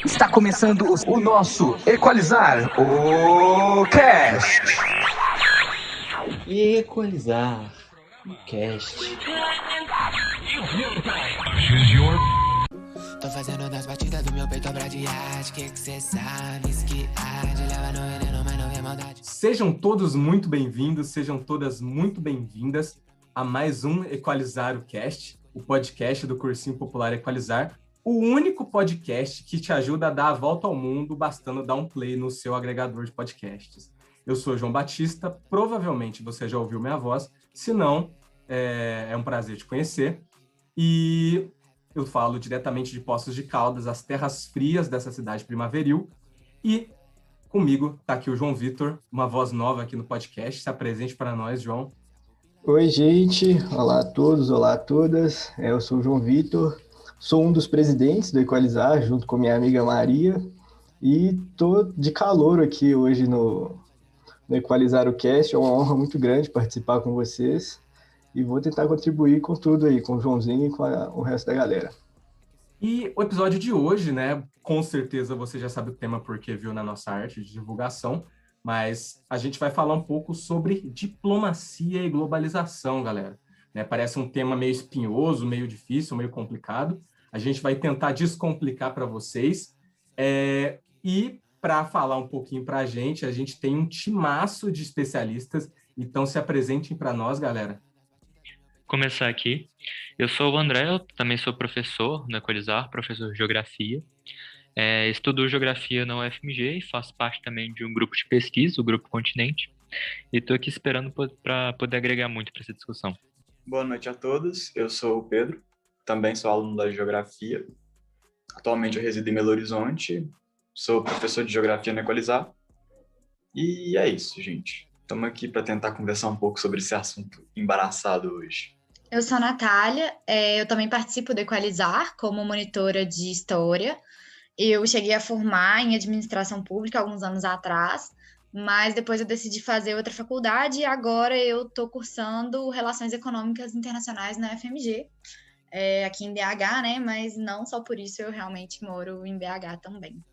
Está começando o nosso Equalizar o Cast. Equalizar o Cast. Tô fazendo das batidas do meu peito obra de arte. Que cê sabe que arde. Leva no veneno, mas não vê maldade. Sejam todos muito bem-vindos, sejam todas muito bem-vindas a mais um Equalizar o Cast, o podcast do Cursinho Popular Equalizar, o único podcast que te ajuda a dar a volta ao mundo, bastando dar um play no seu agregador de podcasts. Eu sou João Batista, provavelmente você já ouviu minha voz, se não, é um prazer te conhecer. E eu falo diretamente de Poços de Caldas, as terras frias dessa cidade primaveril. E comigo está aqui o João Vitor, uma voz nova aqui no podcast. Se apresente para nós, João. Oi, gente. Olá a todos, olá a todas. Eu sou o João Vitor, sou um dos presidentes do Equalizar, junto com minha amiga Maria, e tô de calor aqui hoje no Equalizar o Cast. É uma honra muito grande participar com vocês e vou tentar contribuir com tudo aí, com o Joãozinho e com o resto da galera. E o episódio de hoje, né, com certeza você já sabe o tema porque viu na nossa arte de divulgação, mas a gente vai falar um pouco sobre diplomacia e globalização, galera. Né, parece um tema meio espinhoso, meio difícil, meio complicado. A gente vai tentar descomplicar para vocês. E para falar um pouquinho para a gente tem um timaço de especialistas, então se apresentem para nós, galera. Começar aqui. Eu sou o André, eu também sou professor no Equalizar, professor de Geografia. Estudo Geografia na UFMG e faço parte também de um grupo de pesquisa, o Grupo Continente. E estou aqui esperando para poder agregar muito para essa discussão. Boa noite a todos, eu sou o Pedro, também sou aluno da Geografia. Atualmente eu resido em Belo Horizonte, sou professor de Geografia no Equalizar. E é isso, gente. Estamos aqui para tentar conversar um pouco sobre esse assunto embaraçado hoje. Eu sou a Natália, eu também participo do Equalizar como monitora de História. Eu cheguei a formar em Administração Pública alguns anos atrás, mas depois eu decidi fazer outra faculdade e agora eu estou cursando Relações Econômicas Internacionais na UFMG, aqui em BH, né? Mas não só por isso eu realmente moro em BH também.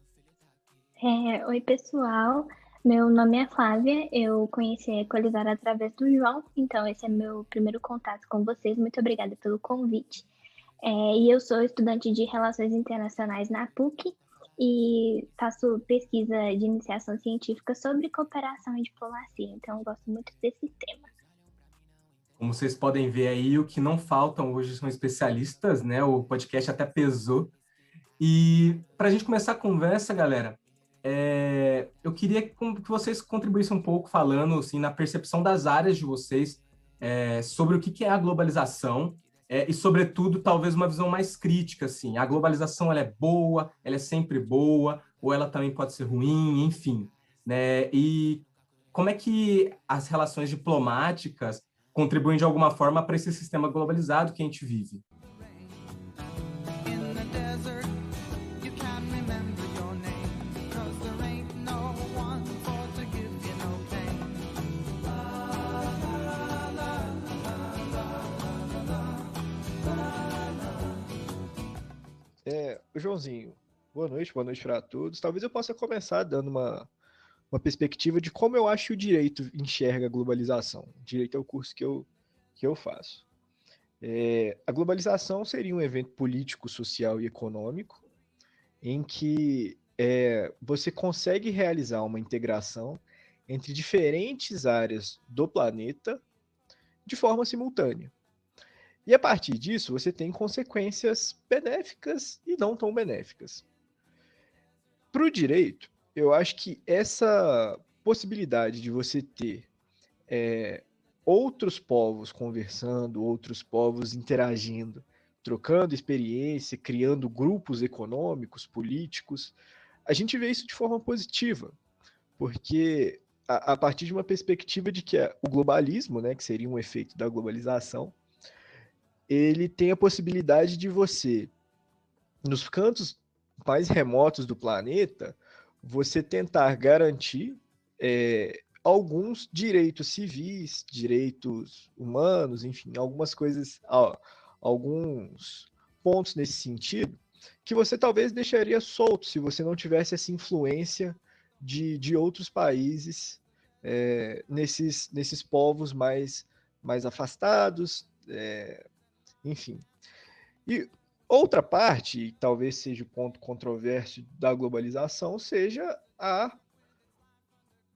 Oi, pessoal. Meu nome é Flávia, eu conheci a Equalizar através do João, então esse é meu primeiro contato com vocês. Muito obrigada pelo convite. E eu sou estudante de Relações Internacionais na PUC e faço pesquisa de iniciação científica sobre cooperação e diplomacia, então eu gosto muito desse tema. Como vocês podem ver aí, o que não faltam hoje são especialistas, né? O podcast até pesou. E para a gente começar a conversa, galera, eu queria que vocês contribuíssem um pouco falando assim, na percepção das áreas de vocês sobre o que é a globalização e, sobretudo, talvez uma visão mais crítica. Assim. A globalização ela é boa, ela é sempre boa, ou ela também pode ser ruim, enfim. Né? E como é que as relações diplomáticas contribuem de alguma forma para esse sistema globalizado que a gente vive? Joãozinho, boa noite para todos. Talvez eu possa começar dando uma perspectiva de como eu acho que o direito enxerga a globalização. Direito é o curso que eu faço. A globalização seria um evento político, social e econômico em que você consegue realizar uma integração entre diferentes áreas do planeta de forma simultânea. E a partir disso, você tem consequências benéficas e não tão benéficas. Para o direito, eu acho que essa possibilidade de você ter outros povos conversando, outros povos interagindo, trocando experiência, criando grupos econômicos, políticos, a gente vê isso de forma positiva, porque a partir de uma perspectiva de que o globalismo, né, que seria um efeito da globalização, ele tem a possibilidade de você, nos cantos mais remotos do planeta, você tentar garantir alguns direitos civis, direitos humanos, enfim, algumas coisas, alguns pontos nesse sentido, que você talvez deixaria solto se você não tivesse essa influência de outros países nesses povos mais afastados, enfim. E outra parte, e talvez seja o ponto controverso da globalização, seja a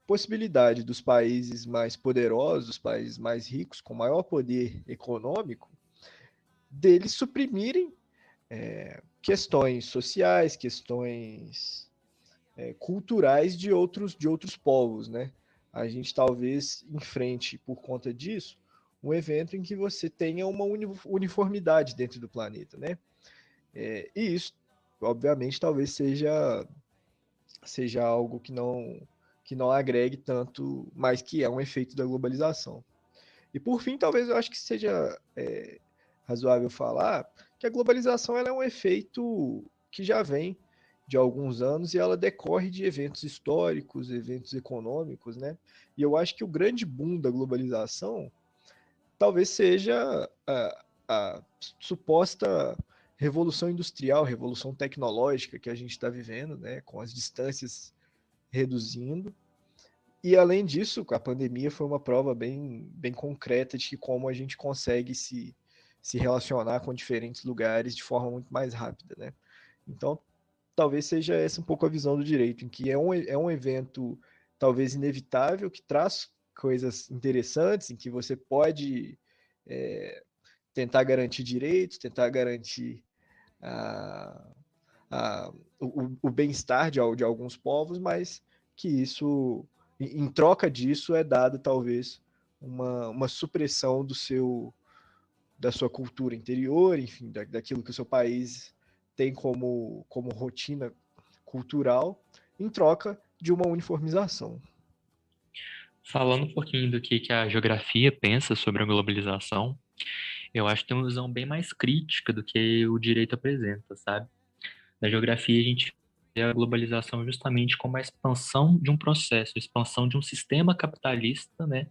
possibilidade dos países mais poderosos, dos países mais ricos, com maior poder econômico, deles suprimirem questões sociais, questões culturais de outros povos, né? A gente talvez enfrente, por conta disso, um evento em que você tenha uma uniformidade dentro do planeta, né? E isso, obviamente, talvez seja algo que não agregue tanto, mas que é um efeito da globalização. E por fim, talvez eu acho que seja razoável falar que a globalização ela é um efeito que já vem de alguns anos e ela decorre de eventos históricos, eventos econômicos, né? E eu acho que o grande boom da globalização talvez seja a suposta revolução industrial, revolução tecnológica que a gente está vivendo, né? Com as distâncias reduzindo. E além disso, a pandemia foi uma prova bem concreta de como a gente consegue se relacionar com diferentes lugares de forma muito mais rápida, né? Então, talvez seja essa um pouco a visão do direito, em que é um evento talvez inevitável, que traz coisas interessantes, em que você pode tentar garantir direitos, tentar garantir o bem-estar de alguns povos, mas que isso, em troca disso, é dado talvez uma supressão da sua cultura interior, enfim, daquilo que o seu país tem como rotina cultural, em troca de uma uniformização. Falando um pouquinho do que a geografia pensa sobre a globalização, eu acho que tem uma visão bem mais crítica do que o direito apresenta, sabe? Na geografia, a gente vê a globalização justamente como a expansão de um processo, a expansão de um sistema capitalista, né,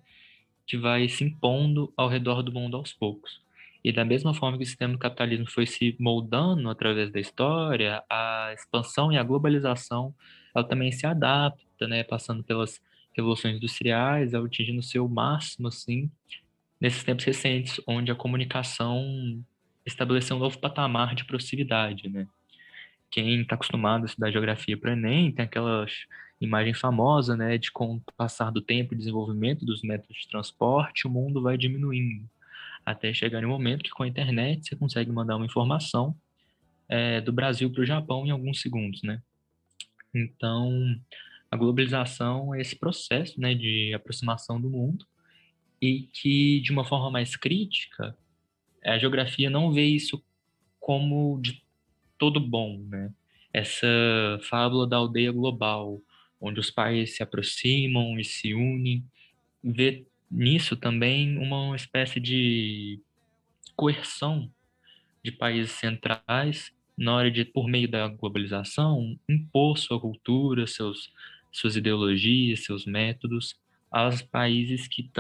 que vai se impondo ao redor do mundo aos poucos. E da mesma forma que o sistema do capitalismo foi se moldando através da história, a expansão e a globalização, ela também se adapta, né, passando pelas revoluções industriais, atingindo o seu máximo, assim, nesses tempos recentes, onde a comunicação estabeleceu um novo patamar de proximidade, né? Quem está acostumado a estudar geografia para o Enem tem aquela imagem famosa, né, de com o passar do tempo e desenvolvimento dos métodos de transporte, o mundo vai diminuindo, até chegar em um momento que com a internet você consegue mandar uma informação do Brasil para o Japão em alguns segundos, né? Então, a globalização é esse processo, né, de aproximação do mundo e que, de uma forma mais crítica, a geografia não vê isso como de todo bom, né? Essa fábula da aldeia global, onde os países se aproximam e se unem, vê nisso também uma espécie de coerção de países centrais na hora de, por meio da globalização, impor sua cultura, suas ideologias, seus métodos aos países que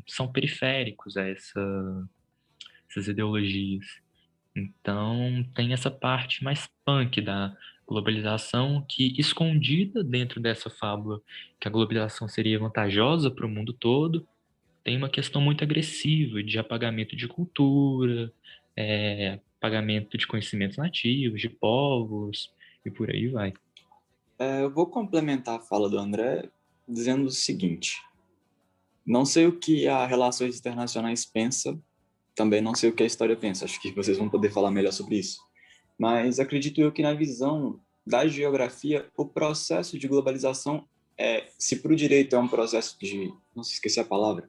são periféricos a essas ideologias. Então, tem essa parte mais punk da globalização que, escondida dentro dessa fábula que a globalização seria vantajosa para o mundo todo, tem uma questão muito agressiva de apagamento de cultura, apagamento de conhecimentos nativos, de povos, e por aí vai. Eu vou complementar a fala do André dizendo o seguinte: não sei o que a Relações Internacionais pensa, também não sei o que a história pensa, acho que vocês vão poder falar melhor sobre isso. Mas acredito eu que na visão da geografia, o processo de globalização, se para o direito é um processo de, não se esqueci a palavra,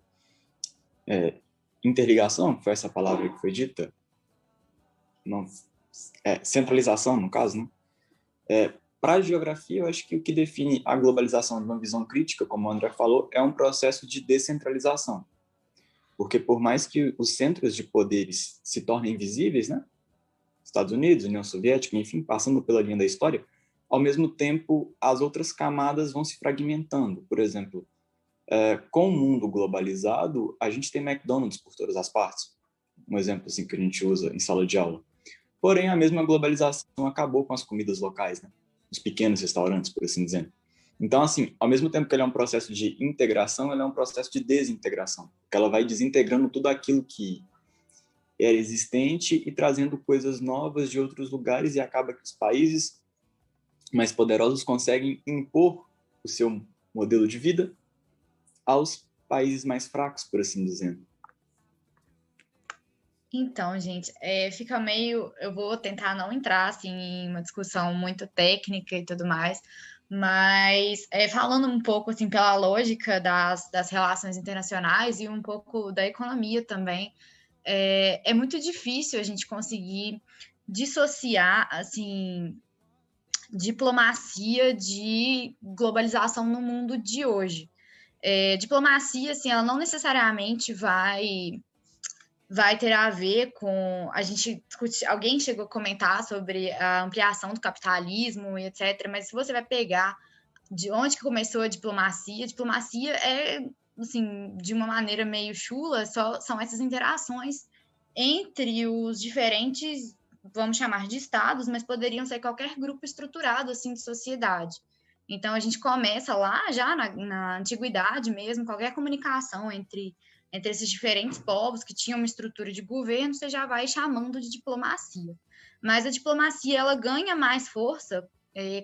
interligação, foi essa palavra que foi dita? Não, centralização, no caso, né? Para a geografia, eu acho que o que define a globalização de uma visão crítica, como o André falou, é um processo de descentralização. Porque por mais que os centros de poderes se tornem visíveis, né? Estados Unidos, União Soviética, enfim, passando pela linha da história, ao mesmo tempo as outras camadas vão se fragmentando. Por exemplo, com o mundo globalizado, a gente tem McDonald's por todas as partes. Um exemplo assim, que a gente usa em sala de aula. Porém, a mesma globalização acabou com as comidas locais, né? Os pequenos restaurantes, por assim dizer. Então, assim, ao mesmo tempo que ele é um processo de integração, ele é um processo de desintegração, porque ela vai desintegrando tudo aquilo que era existente e trazendo coisas novas de outros lugares, e acaba que os países mais poderosos conseguem impor o seu modelo de vida aos países mais fracos, por assim dizer. Então, gente, fica meio. Eu vou tentar não entrar assim, em uma discussão muito técnica e tudo mais, mas falando um pouco assim, pela lógica das relações internacionais e um pouco da economia também, é muito difícil a gente conseguir dissociar assim, diplomacia de globalização no mundo de hoje. Diplomacia, assim, ela não necessariamente vai ter a ver com a gente discutir. Alguém chegou a comentar sobre a ampliação do capitalismo e etc. Mas se você vai pegar de onde que começou a diplomacia é, assim, de uma maneira meio chula, são essas interações entre os diferentes, vamos chamar de estados, mas poderiam ser qualquer grupo estruturado assim de sociedade. Então a gente começa lá já na antiguidade mesmo, qualquer comunicação entre esses diferentes povos que tinham uma estrutura de governo, você já vai chamando de diplomacia. Mas a diplomacia ela ganha mais força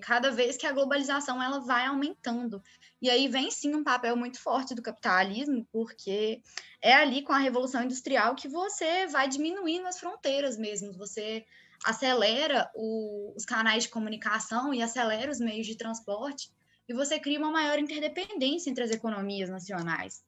cada vez que a globalização ela vai aumentando. E aí vem sim um papel muito forte do capitalismo, porque é ali com a Revolução Industrial que você vai diminuindo as fronteiras mesmo, você acelera os canais de comunicação e acelera os meios de transporte, e você cria uma maior interdependência entre as economias nacionais.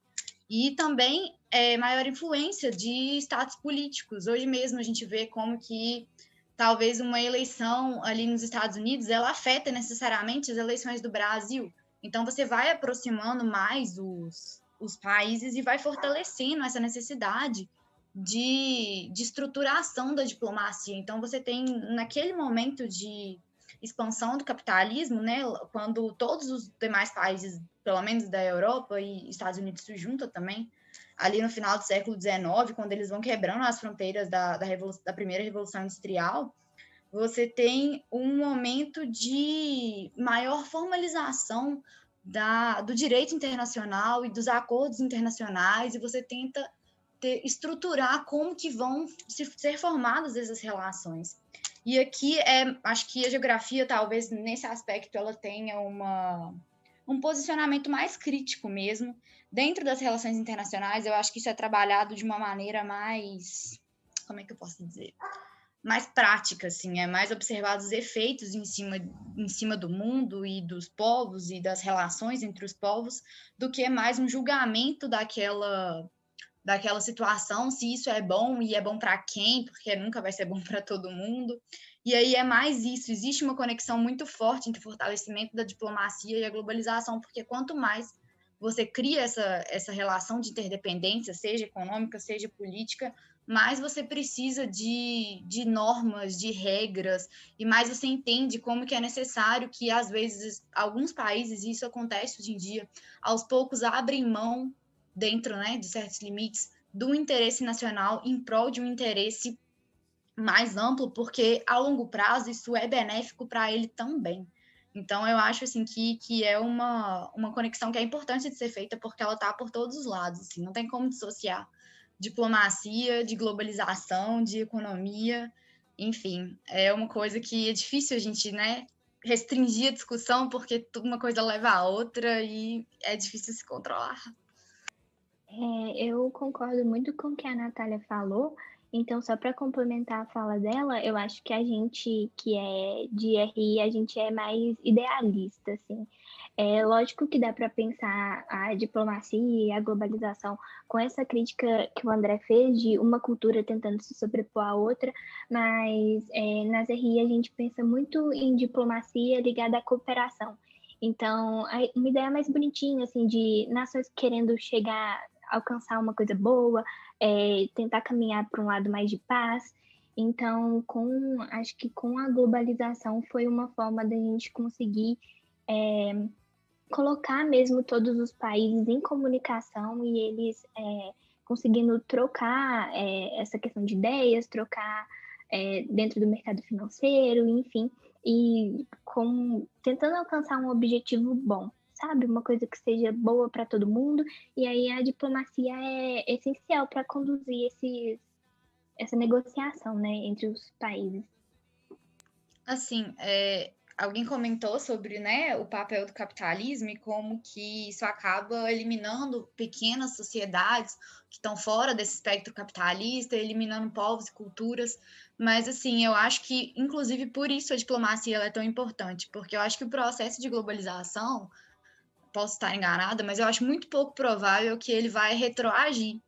E também maior influência de status políticos. Hoje mesmo a gente vê como que talvez uma eleição ali nos Estados Unidos, ela afeta necessariamente as eleições do Brasil. Então você vai aproximando mais os países e vai fortalecendo essa necessidade de estruturação da diplomacia. Então você tem, naquele momento de expansão do capitalismo, né, quando todos os demais países, pelo menos da Europa e Estados Unidos se juntam também, ali no final do século XIX, quando eles vão quebrando as fronteiras da primeira Revolução Industrial, você tem um momento de maior formalização do direito internacional e dos acordos internacionais, e você tenta estruturar como que vão ser formadas essas relações. E aqui, acho que a geografia, talvez, nesse aspecto, ela tenha um posicionamento mais crítico mesmo. Dentro das relações internacionais, eu acho que isso é trabalhado de uma maneira mais... Como é que eu posso dizer? Mais prática, assim. É mais observado os efeitos em cima do mundo e dos povos e das relações entre os povos, do que mais um julgamento daquela situação, se isso é bom e é bom para quem, porque nunca vai ser bom para todo mundo. E aí é mais isso, existe uma conexão muito forte entre o fortalecimento da diplomacia e a globalização, porque quanto mais você cria essa relação de interdependência, seja econômica, seja política, mais você precisa de normas, de regras, e mais você entende como que é necessário que, às vezes, alguns países, e isso acontece hoje em dia, aos poucos abrem mão dentro, né, de certos limites, do interesse nacional em prol de um interesse mais amplo, porque a longo prazo isso é benéfico para ele também. Então eu acho assim que é uma conexão que é importante de ser feita, porque ela está por todos os lados, assim, não tem como dissociar diplomacia, de globalização, de economia, enfim, é uma coisa que é difícil a gente, né, restringir a discussão, porque uma coisa leva a outra e é difícil se controlar. Eu concordo muito com o que a Natália falou. Então, só para complementar a fala dela, eu acho que a gente que é de RI, a gente é mais idealista, assim. É lógico que dá para pensar a diplomacia e a globalização com essa crítica que o André fez de uma cultura tentando se sobrepor à outra, mas nas RI a gente pensa muito em diplomacia ligada à cooperação. Então, uma ideia mais bonitinha, assim, de nações querendo alcançar uma coisa boa, tentar caminhar para um lado mais de paz. Então, acho que com a globalização foi uma forma da gente conseguir colocar mesmo todos os países em comunicação e eles conseguindo trocar essa questão de ideias, trocar dentro do mercado financeiro, enfim, e tentando alcançar um objetivo bom, sabe? Uma coisa que seja boa para todo mundo, e aí a diplomacia é essencial para conduzir essa negociação, né, entre os países. Assim, alguém comentou sobre, né, o papel do capitalismo e como que isso acaba eliminando pequenas sociedades que estão fora desse espectro capitalista, eliminando povos e culturas. Mas, assim, eu acho que, inclusive, por isso a diplomacia ela é tão importante, porque eu acho que o processo de globalização, posso estar enganada, mas eu acho muito pouco provável que ele vai retroagir.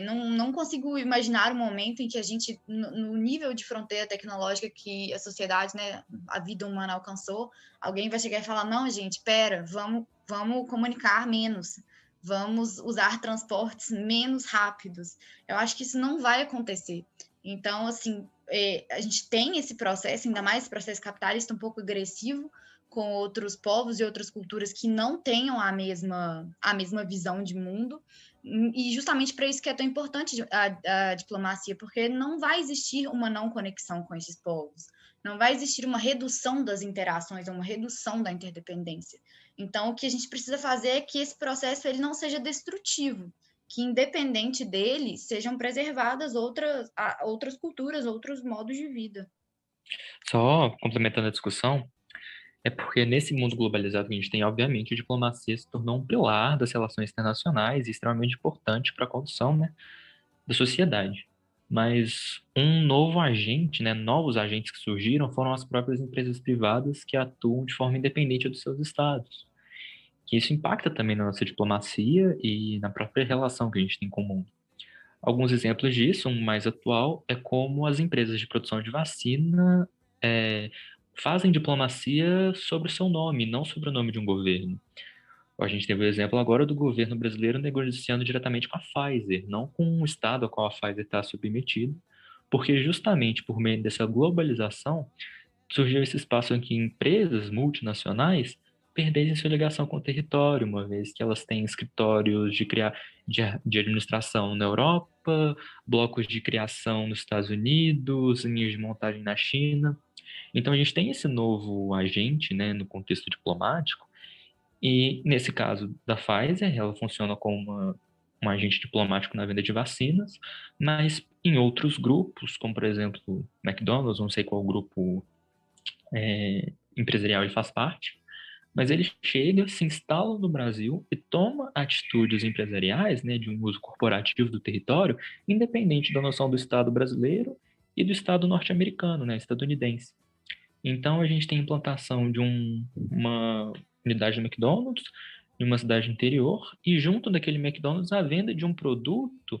Não consigo imaginar um momento em que a gente, no nível de fronteira tecnológica que a sociedade, né, a vida humana alcançou, alguém vai chegar e falar, não, gente, pera, vamos comunicar menos, vamos usar transportes menos rápidos. Eu acho que isso não vai acontecer. Então, assim, a gente tem esse processo, ainda mais esse processo capitalista um pouco agressivo, com outros povos e outras culturas que não tenham a mesma visão de mundo, e justamente para isso que é tão importante a diplomacia, porque não vai existir uma não conexão com esses povos, não vai existir uma redução das interações, uma redução da interdependência. Então, o que a gente precisa fazer é que esse processo ele não seja destrutivo, que independente dele, sejam preservadas outras culturas, outros modos de vida. Só complementando a discussão, é porque nesse mundo globalizado que a gente tem, obviamente, a diplomacia se tornou um pilar das relações internacionais e extremamente importante para a condução, né, da sociedade. Mas um novo agente, né, novos agentes que surgiram foram as próprias empresas privadas que atuam de forma independente dos seus estados. Que isso impacta também na nossa diplomacia e na própria relação que a gente tem com o mundo. Alguns exemplos disso, um mais atual, é como as empresas de produção de vacina fazem diplomacia sobre o seu nome, não sobre o nome de um governo. A gente teve o exemplo agora do governo brasileiro negociando diretamente com a Pfizer, não com o estado ao qual a Pfizer está submetido, porque justamente por meio dessa globalização surgiu esse espaço em que empresas multinacionais perdessem sua ligação com o território, uma vez que elas têm escritórios de administração na Europa, blocos de criação nos Estados Unidos, linhas de montagem na China. Então a gente tem esse novo agente, né, no contexto diplomático, e nesse caso da Pfizer, ela funciona como um agente diplomático na venda de vacinas, mas em outros grupos, como por exemplo McDonald's, não sei qual grupo empresarial ele faz parte, mas ele chega, se instala no Brasil e toma atitudes empresariais, né, de um uso corporativo do território, independente da noção do Estado brasileiro e do Estado norte-americano, né, estadunidense. Então, a gente tem a implantação de uma unidade do McDonald's em uma cidade interior e junto daquele McDonald's a venda de um produto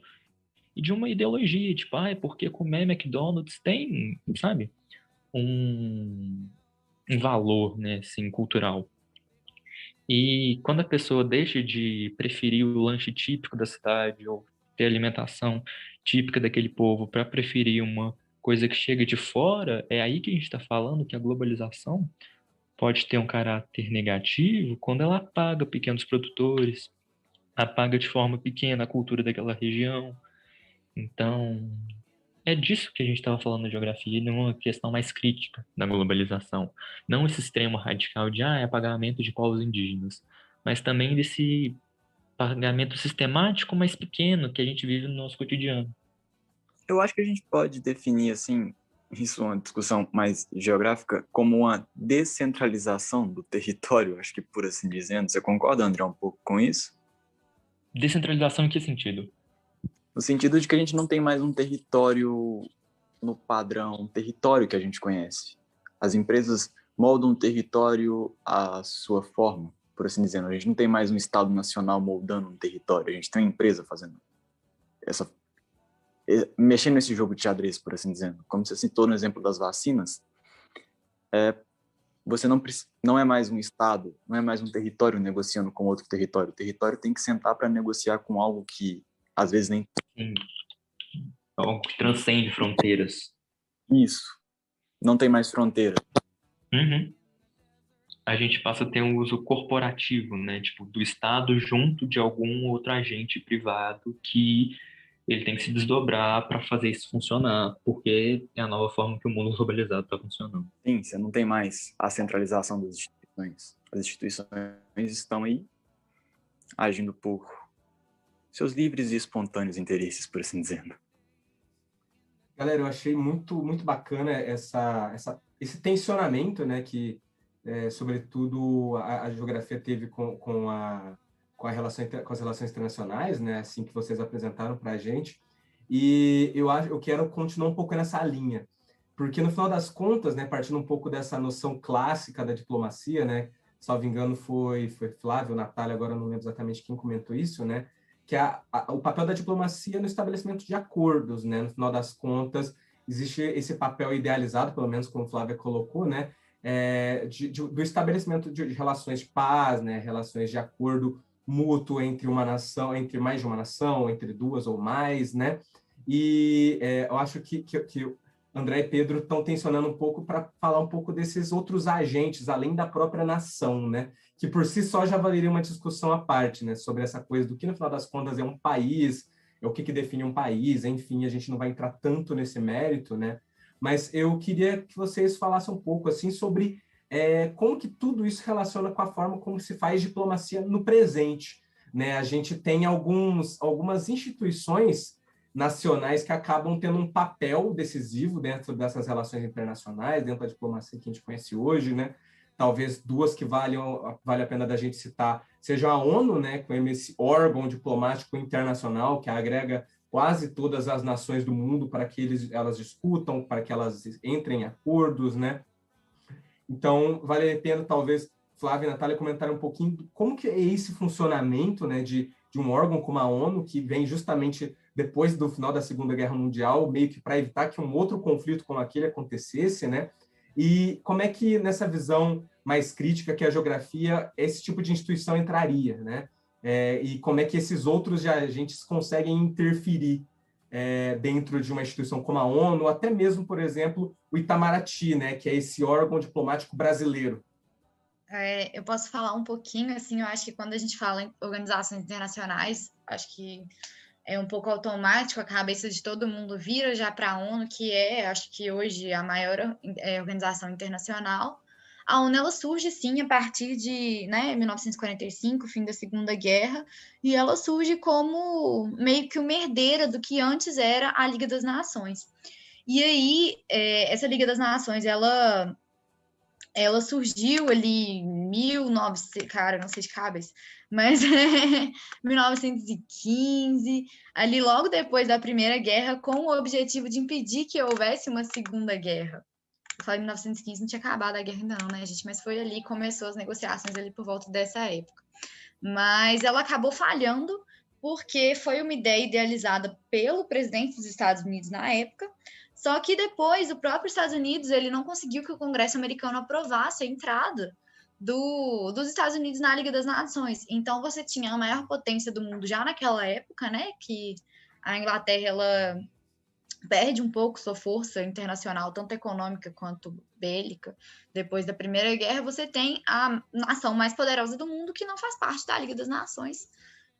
e de uma ideologia, tipo, porque comer McDonald's tem, sabe, um valor, né, assim, cultural. E quando a pessoa deixa de preferir o lanche típico da cidade ou ter alimentação típica daquele povo para preferir uma coisa que chega de fora, é aí que a gente está falando que a globalização pode ter um caráter negativo quando ela apaga pequenos produtores, apaga de forma pequena a cultura daquela região. Então, é disso que a gente estava falando na geografia, numa questão mais crítica da globalização. Não esse extremo radical de apagamento de povos indígenas, mas também desse apagamento sistemático, mas pequeno, que a gente vive no nosso cotidiano. Eu acho que a gente pode definir, assim, isso é uma discussão mais geográfica, como uma descentralização do território, acho que por assim dizendo. Você concorda, André, um pouco com isso? Descentralização em que sentido? No sentido de que a gente não tem mais um território no padrão, um território que a gente conhece. As empresas moldam o território à sua forma, por assim dizendo. A gente não tem mais um Estado nacional moldando um território, a gente tem uma empresa fazendo mexendo nesse jogo de xadrez, por assim dizendo. Como você citou no exemplo das vacinas, você não é mais um Estado, não é mais um território negociando com outro território. O território tem que sentar para negociar com algo que às vezes nem... Sim. Algo que transcende fronteiras. Isso. Não tem mais fronteira. Uhum. A gente passa a ter um uso corporativo, né? Tipo, do Estado junto de algum outro agente privado que ele tem que se desdobrar para fazer isso funcionar, porque é a nova forma que o mundo globalizado está funcionando. Sim, você não tem mais a centralização das instituições. As instituições estão aí agindo por seus livres e espontâneos interesses, por assim dizendo. Galera, eu achei muito, muito bacana esse tensionamento, né, que, sobretudo, a geografia teve com as relações internacionais, né, assim que vocês apresentaram para a gente. E eu quero continuar um pouco nessa linha, porque, no final das contas, né, partindo um pouco dessa noção clássica da diplomacia, né, salvo engano foi Flávio, Natália, agora eu não lembro exatamente quem comentou isso, né, que o papel da diplomacia no estabelecimento de acordos, né? No final das contas, existe esse papel idealizado, pelo menos como a Flávia colocou, né? Do estabelecimento de relações de paz, né? Relações de acordo mútuo entre uma nação, entre mais de uma nação, entre duas ou mais, né? E eu acho que André e Pedro estão tensionando um pouco para falar um pouco desses outros agentes, além da própria nação, né? Que por si só já valeria uma discussão à parte, né? Sobre essa coisa do que, no final das contas, é um país, é o que define um país, enfim, a gente não vai entrar tanto nesse mérito, né? Mas eu queria que vocês falassem um pouco, assim, sobre como que tudo isso relaciona com a forma como se faz diplomacia no presente, né? A gente tem algumas instituições nacionais que acabam tendo um papel decisivo dentro dessas relações internacionais, dentro da diplomacia que a gente conhece hoje, né? Talvez duas que vale a pena da gente citar, seja a ONU, né, com esse órgão diplomático internacional que agrega quase todas as nações do mundo para que elas discutam, para que elas entrem em acordos, né? Então, vale a pena, talvez, Flávia e Natália comentarem um pouquinho como que é esse funcionamento, né, de um órgão como a ONU, que vem justamente depois do final da Segunda Guerra Mundial, meio que para evitar que um outro conflito como aquele acontecesse, né? E como é que, nessa visão mais crítica que a geografia, esse tipo de instituição entraria, né? E como é que esses outros agentes conseguem interferir dentro de uma instituição como a ONU, ou até mesmo, por exemplo, o Itamaraty, né? Que é esse órgão diplomático brasileiro. Eu posso falar um pouquinho, assim, eu acho que quando a gente fala em organizações internacionais, acho que é um pouco automático, a cabeça de todo mundo vira já para a ONU, que acho que hoje, a maior organização internacional. A ONU, ela surge, sim, a partir de 1945, fim da Segunda Guerra, e ela surge como meio que uma herdeira do que antes era a Liga das Nações. E aí, essa Liga das Nações, ela surgiu ali em 1900, cara, não sei de cabeça, mas 1915, ali logo depois da Primeira Guerra, com o objetivo de impedir que houvesse uma Segunda Guerra. Eu falei 1915, não tinha acabado a guerra ainda não, né, gente? Mas foi ali que começou as negociações ali por volta dessa época. Mas ela acabou falhando porque foi uma ideia idealizada pelo presidente dos Estados Unidos na época. Só que depois, o próprio Estados Unidos, ele não conseguiu que o Congresso americano aprovasse a entrada dos Estados Unidos na Liga das Nações. Então, você tinha a maior potência do mundo já naquela época, né? Que a Inglaterra, ela perde um pouco sua força internacional, tanto econômica quanto bélica. Depois da Primeira Guerra, você tem a nação mais poderosa do mundo que não faz parte da Liga das Nações.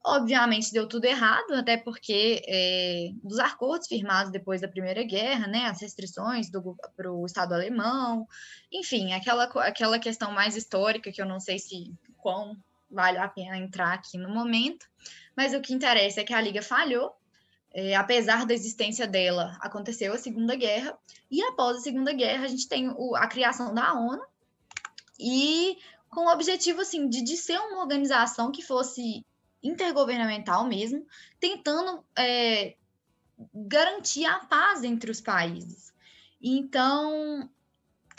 Obviamente deu tudo errado, até porque dos acordos firmados depois da Primeira Guerra, né, as restrições para o Estado alemão, enfim, aquela questão mais histórica que eu não sei se quão vale a pena entrar aqui no momento, mas o que interessa é que a Liga falhou. Apesar da existência dela, aconteceu a Segunda Guerra, e após a Segunda Guerra a gente tem a criação da ONU, e com o objetivo assim, de ser uma organização que fosse intergovernamental mesmo, tentando garantir a paz entre os países. Então,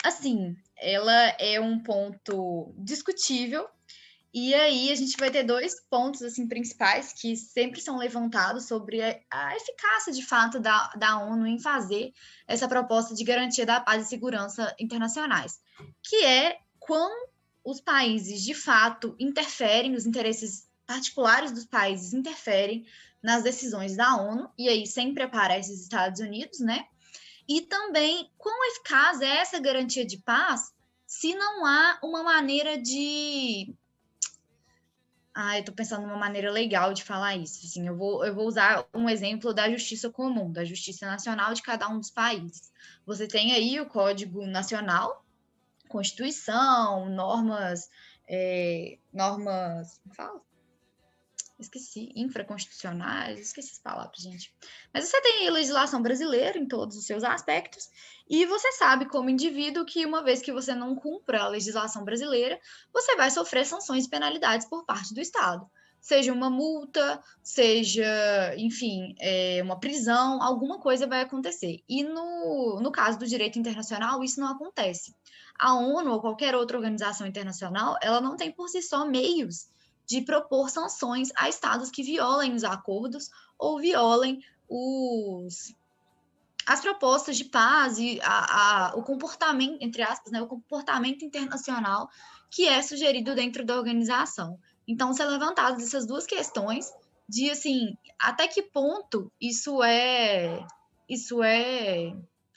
assim, ela é um ponto discutível, e aí a gente vai ter dois pontos assim, principais que sempre são levantados sobre a eficácia, de fato, da ONU em fazer essa proposta de garantia da paz e segurança internacionais, que é quando os países, de fato, interferem, os interesses particulares dos países interferem nas decisões da ONU, e aí sempre aparece os Estados Unidos, né? E também, quão eficaz é essa garantia de paz se não há uma maneira de Eu tô pensando numa maneira legal de falar isso. Assim, eu vou usar um exemplo da justiça comum, da justiça nacional de cada um dos países. Você tem aí o Código Nacional, Constituição, normas, como fala? Esqueci, infraconstitucionais, esqueci as palavras, gente. Mas você tem a legislação brasileira em todos os seus aspectos, e você sabe, como indivíduo, que uma vez que você não cumpra a legislação brasileira, você vai sofrer sanções e penalidades por parte do Estado. Seja uma multa, seja, enfim, uma prisão, alguma coisa vai acontecer. E no caso do direito internacional, isso não acontece. A ONU ou qualquer outra organização internacional, ela não tem por si só meios de propor sanções a estados que violem os acordos ou violem as propostas de paz e o comportamento, entre aspas, né, o comportamento internacional que é sugerido dentro da organização. Então, ser levantadas essas duas questões de, assim, até que ponto isso é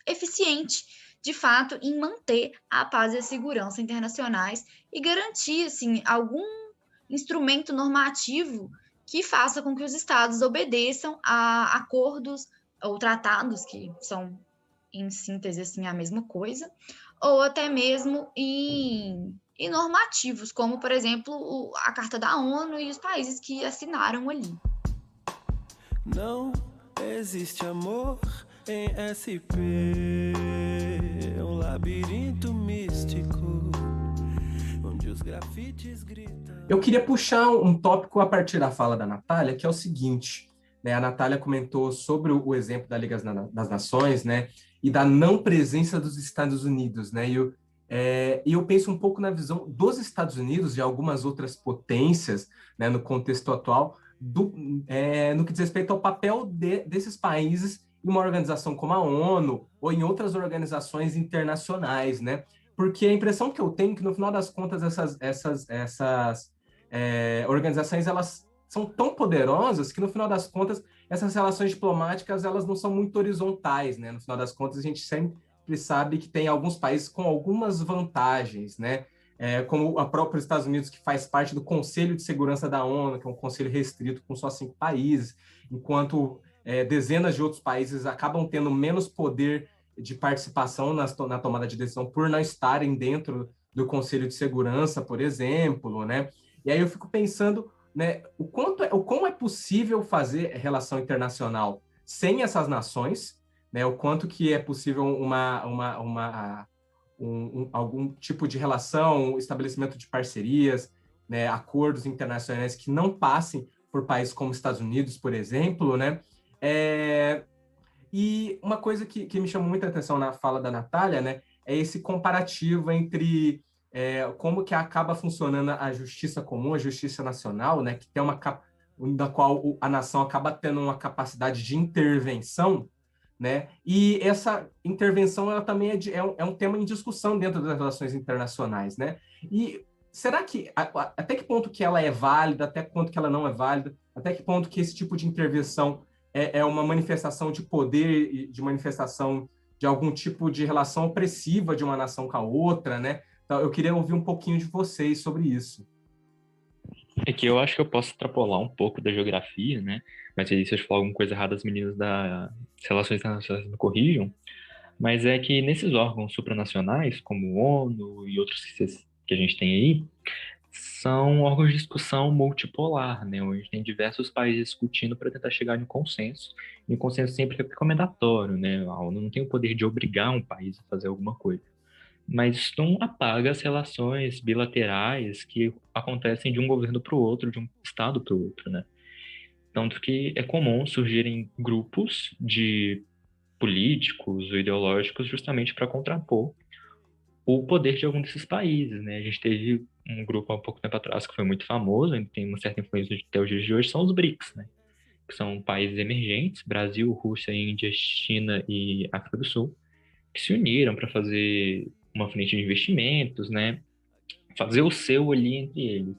eficiente, de fato, em manter a paz e a segurança internacionais e garantir, assim, algum instrumento normativo que faça com que os estados obedeçam a acordos ou tratados, que são, em síntese, assim, a mesma coisa, ou até mesmo em normativos, como, por exemplo, a Carta da ONU e os países que assinaram ali. Não existe amor em SP, um labirinto místico, onde os grafites gritam. Eu queria puxar um tópico a partir da fala da Natália, que é o seguinte, né? A Natália comentou sobre o exemplo da Liga das Nações, né? E da não presença dos Estados Unidos, né? E eu penso um pouco na visão dos Estados Unidos e algumas outras potências, né, no contexto atual, no que diz respeito ao papel desses países em uma organização como a ONU ou em outras organizações internacionais, né? Porque a impressão que eu tenho é que, no final das contas, essas organizações, elas são tão poderosas que, no final das contas, essas relações diplomáticas, elas não são muito horizontais, né? No final das contas, a gente sempre sabe que tem alguns países com algumas vantagens, né? Como o próprio Estados Unidos, que faz parte do Conselho de Segurança da ONU, que é um conselho restrito com só 5 países, enquanto dezenas de outros países acabam tendo menos poder de participação na tomada de decisão por não estarem dentro do Conselho de Segurança, por exemplo, né? E aí eu fico pensando, né, como é possível fazer relação internacional sem essas nações, né? O quanto que é possível algum tipo de relação, estabelecimento de parcerias, né, acordos internacionais que não passem por países como Estados Unidos, por exemplo, né? E uma coisa que me chamou muita atenção na fala da Natália, né, é esse comparativo entre como que acaba funcionando a justiça comum, a justiça nacional, né, que tem da qual a nação acaba tendo uma capacidade de intervenção, né, e essa intervenção ela também é um tema em discussão dentro das relações internacionais, né, e será que, até que ponto que ela é válida, até que ponto que ela não é válida, até que ponto que esse tipo de intervenção é uma manifestação de poder e de manifestação de algum tipo de relação opressiva de uma nação com a outra, né? Então, eu queria ouvir um pouquinho de vocês sobre isso. É que eu acho que eu posso extrapolar um pouco da geografia, né? Mas aí, se eu falar alguma coisa errada, as meninas das Relações Internacionais me corrijam. Mas é que nesses órgãos supranacionais, como o ONU e outros que a gente tem aí, são órgãos de discussão multipolar, né? Onde tem diversos países discutindo para tentar chegar em um consenso. E o consenso sempre é recomendatório, né? A ONU não tem o poder de obrigar um país a fazer alguma coisa. Mas isso não apaga as relações bilaterais que acontecem de um governo para o outro, de um estado para o outro, né? Tanto que é comum surgirem grupos de políticos ou ideológicos justamente para contrapor o poder de algum desses países, né? A gente teve um grupo há pouco tempo atrás que foi muito famoso, ainda tem uma certa influência até os dias de hoje, são os BRICS, né? Que são países emergentes, Brasil, Rússia, Índia, China e África do Sul, que se uniram para fazer uma frente de investimentos, né? Fazer o seu ali entre eles.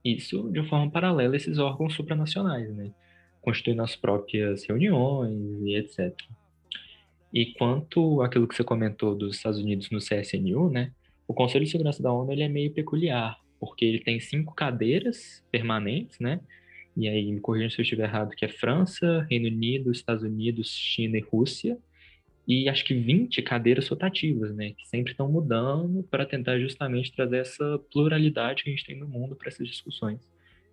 Isso de uma forma paralela a esses órgãos supranacionais, né? Constituindo as próprias reuniões e etc. E quanto àquilo que você comentou dos Estados Unidos no CSNU, né? O Conselho de Segurança da ONU ele é meio peculiar, porque ele tem 5 cadeiras permanentes, né? E aí, me corrijam se eu estiver errado, que é França, Reino Unido, Estados Unidos, China e Rússia, e acho que 20 cadeiras rotativas, né? Que sempre estão mudando para tentar justamente trazer essa pluralidade que a gente tem no mundo para essas discussões,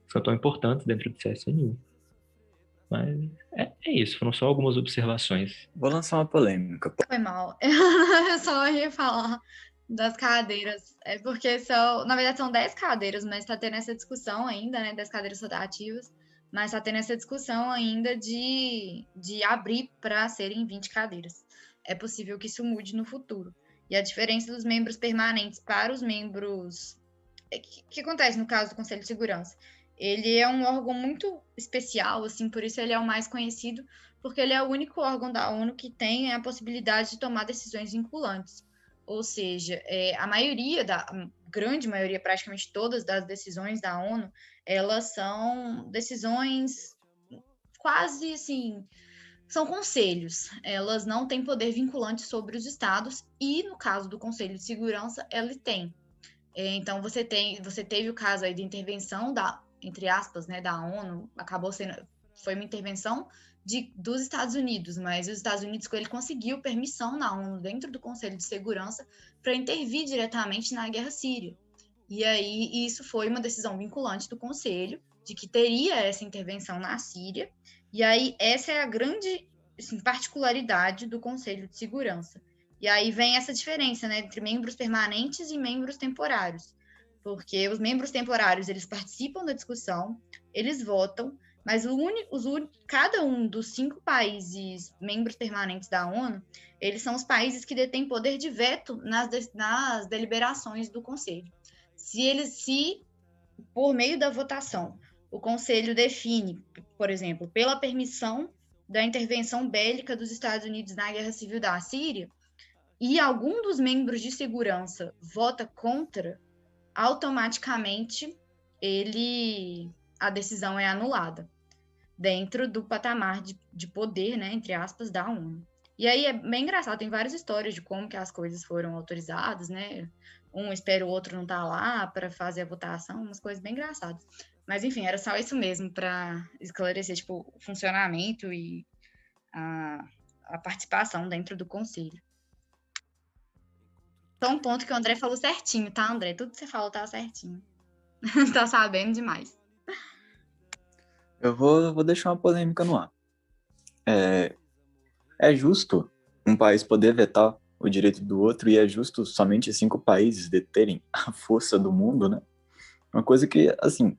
que são tão importantes dentro do CSNU. Mas é isso, foram só algumas observações. Vou lançar uma polêmica. Foi mal. Eu só ia falar das cadeiras. É porque na verdade são 10 cadeiras, mas está tendo essa discussão ainda, né? 10 cadeiras rotativas, mas está tendo essa discussão ainda de abrir para serem 20 cadeiras. É possível que isso mude no futuro. E a diferença dos membros permanentes para os membros... O que acontece no caso do Conselho de Segurança? Ele é um órgão muito especial, assim, por isso ele é o mais conhecido, porque ele é o único órgão da ONU que tem a possibilidade de tomar decisões vinculantes. Ou seja, a grande maioria, praticamente todas das decisões da ONU, elas são decisões quase, assim, são conselhos. Elas não têm poder vinculante sobre os estados e, no caso do Conselho de Segurança, ele tem. Então, você teve o caso aí de intervenção entre aspas, né, da ONU, foi uma intervenção dos Estados Unidos, mas os Estados Unidos ele conseguiu permissão na ONU, dentro do Conselho de Segurança, para intervir diretamente na guerra síria. E aí, isso foi uma decisão vinculante do Conselho, de que teria essa intervenção na Síria, e aí essa é a grande, assim, particularidade do Conselho de Segurança. E aí vem essa diferença, né, entre membros permanentes e membros temporários. Porque os membros temporários, eles participam da discussão, eles votam, mas cada um dos 5 países membros permanentes da ONU, eles são os países que detêm poder de veto nas deliberações do Conselho. Se, por meio da votação, o Conselho define, por exemplo, pela permissão da intervenção bélica dos Estados Unidos na Guerra Civil da Síria, e algum dos membros de segurança vota contra, automaticamente a decisão é anulada dentro do patamar de poder, né, entre aspas, da ONU. E aí é bem engraçado, tem várias histórias de como que as coisas foram autorizadas, né? Um espera o outro não tá lá para fazer a votação, umas coisas bem engraçadas. Mas enfim, era só isso mesmo para esclarecer, tipo, o funcionamento e a participação dentro do conselho. Só um ponto que o André falou certinho, tá, André? Tudo que você falou tá certinho. Tá sabendo demais. Eu vou deixar uma polêmica no ar. É justo um país poder vetar o direito do outro e é justo somente 5 países deterem a força do mundo, né? Uma coisa que, assim,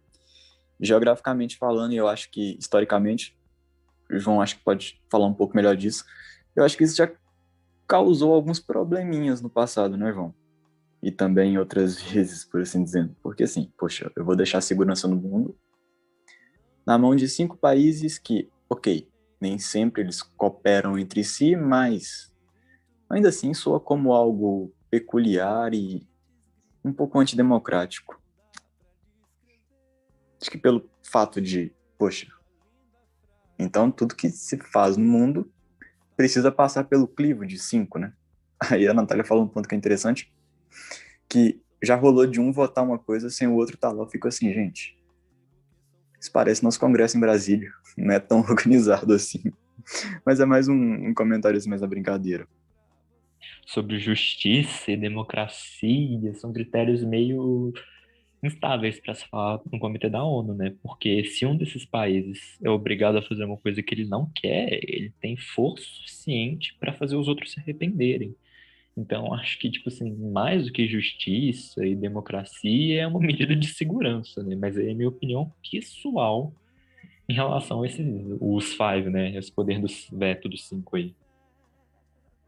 geograficamente falando, e eu acho que historicamente, o João acho que pode falar um pouco melhor disso, eu acho que isso já causou alguns probleminhas no passado, né, João? E também outras vezes, por assim dizer. Porque, assim, poxa, eu vou deixar a segurança no mundo na mão de 5 países que, ok, nem sempre eles cooperam entre si, mas ainda assim soa como algo peculiar e um pouco antidemocrático. Acho que pelo fato de, poxa, então tudo que se faz no mundo precisa passar pelo crivo de 5, né? Aí a Natália falou um ponto que é interessante, que já rolou de um votar uma coisa sem o outro estar lá. Eu fico assim, gente, isso parece nosso congresso em Brasília, não é tão organizado assim. Mas é mais um comentário assim, mais na brincadeira. Sobre justiça e democracia, são critérios meio instáveis para se falar no Comitê da ONU, né? Porque se um desses países é obrigado a fazer uma coisa que ele não quer, ele tem força suficiente para fazer os outros se arrependerem. Então, acho que, tipo assim, mais do que justiça e democracia é uma medida de segurança, né? Mas é a minha opinião pessoal em relação a os 5, né? Esse poder do veto dos 5 aí.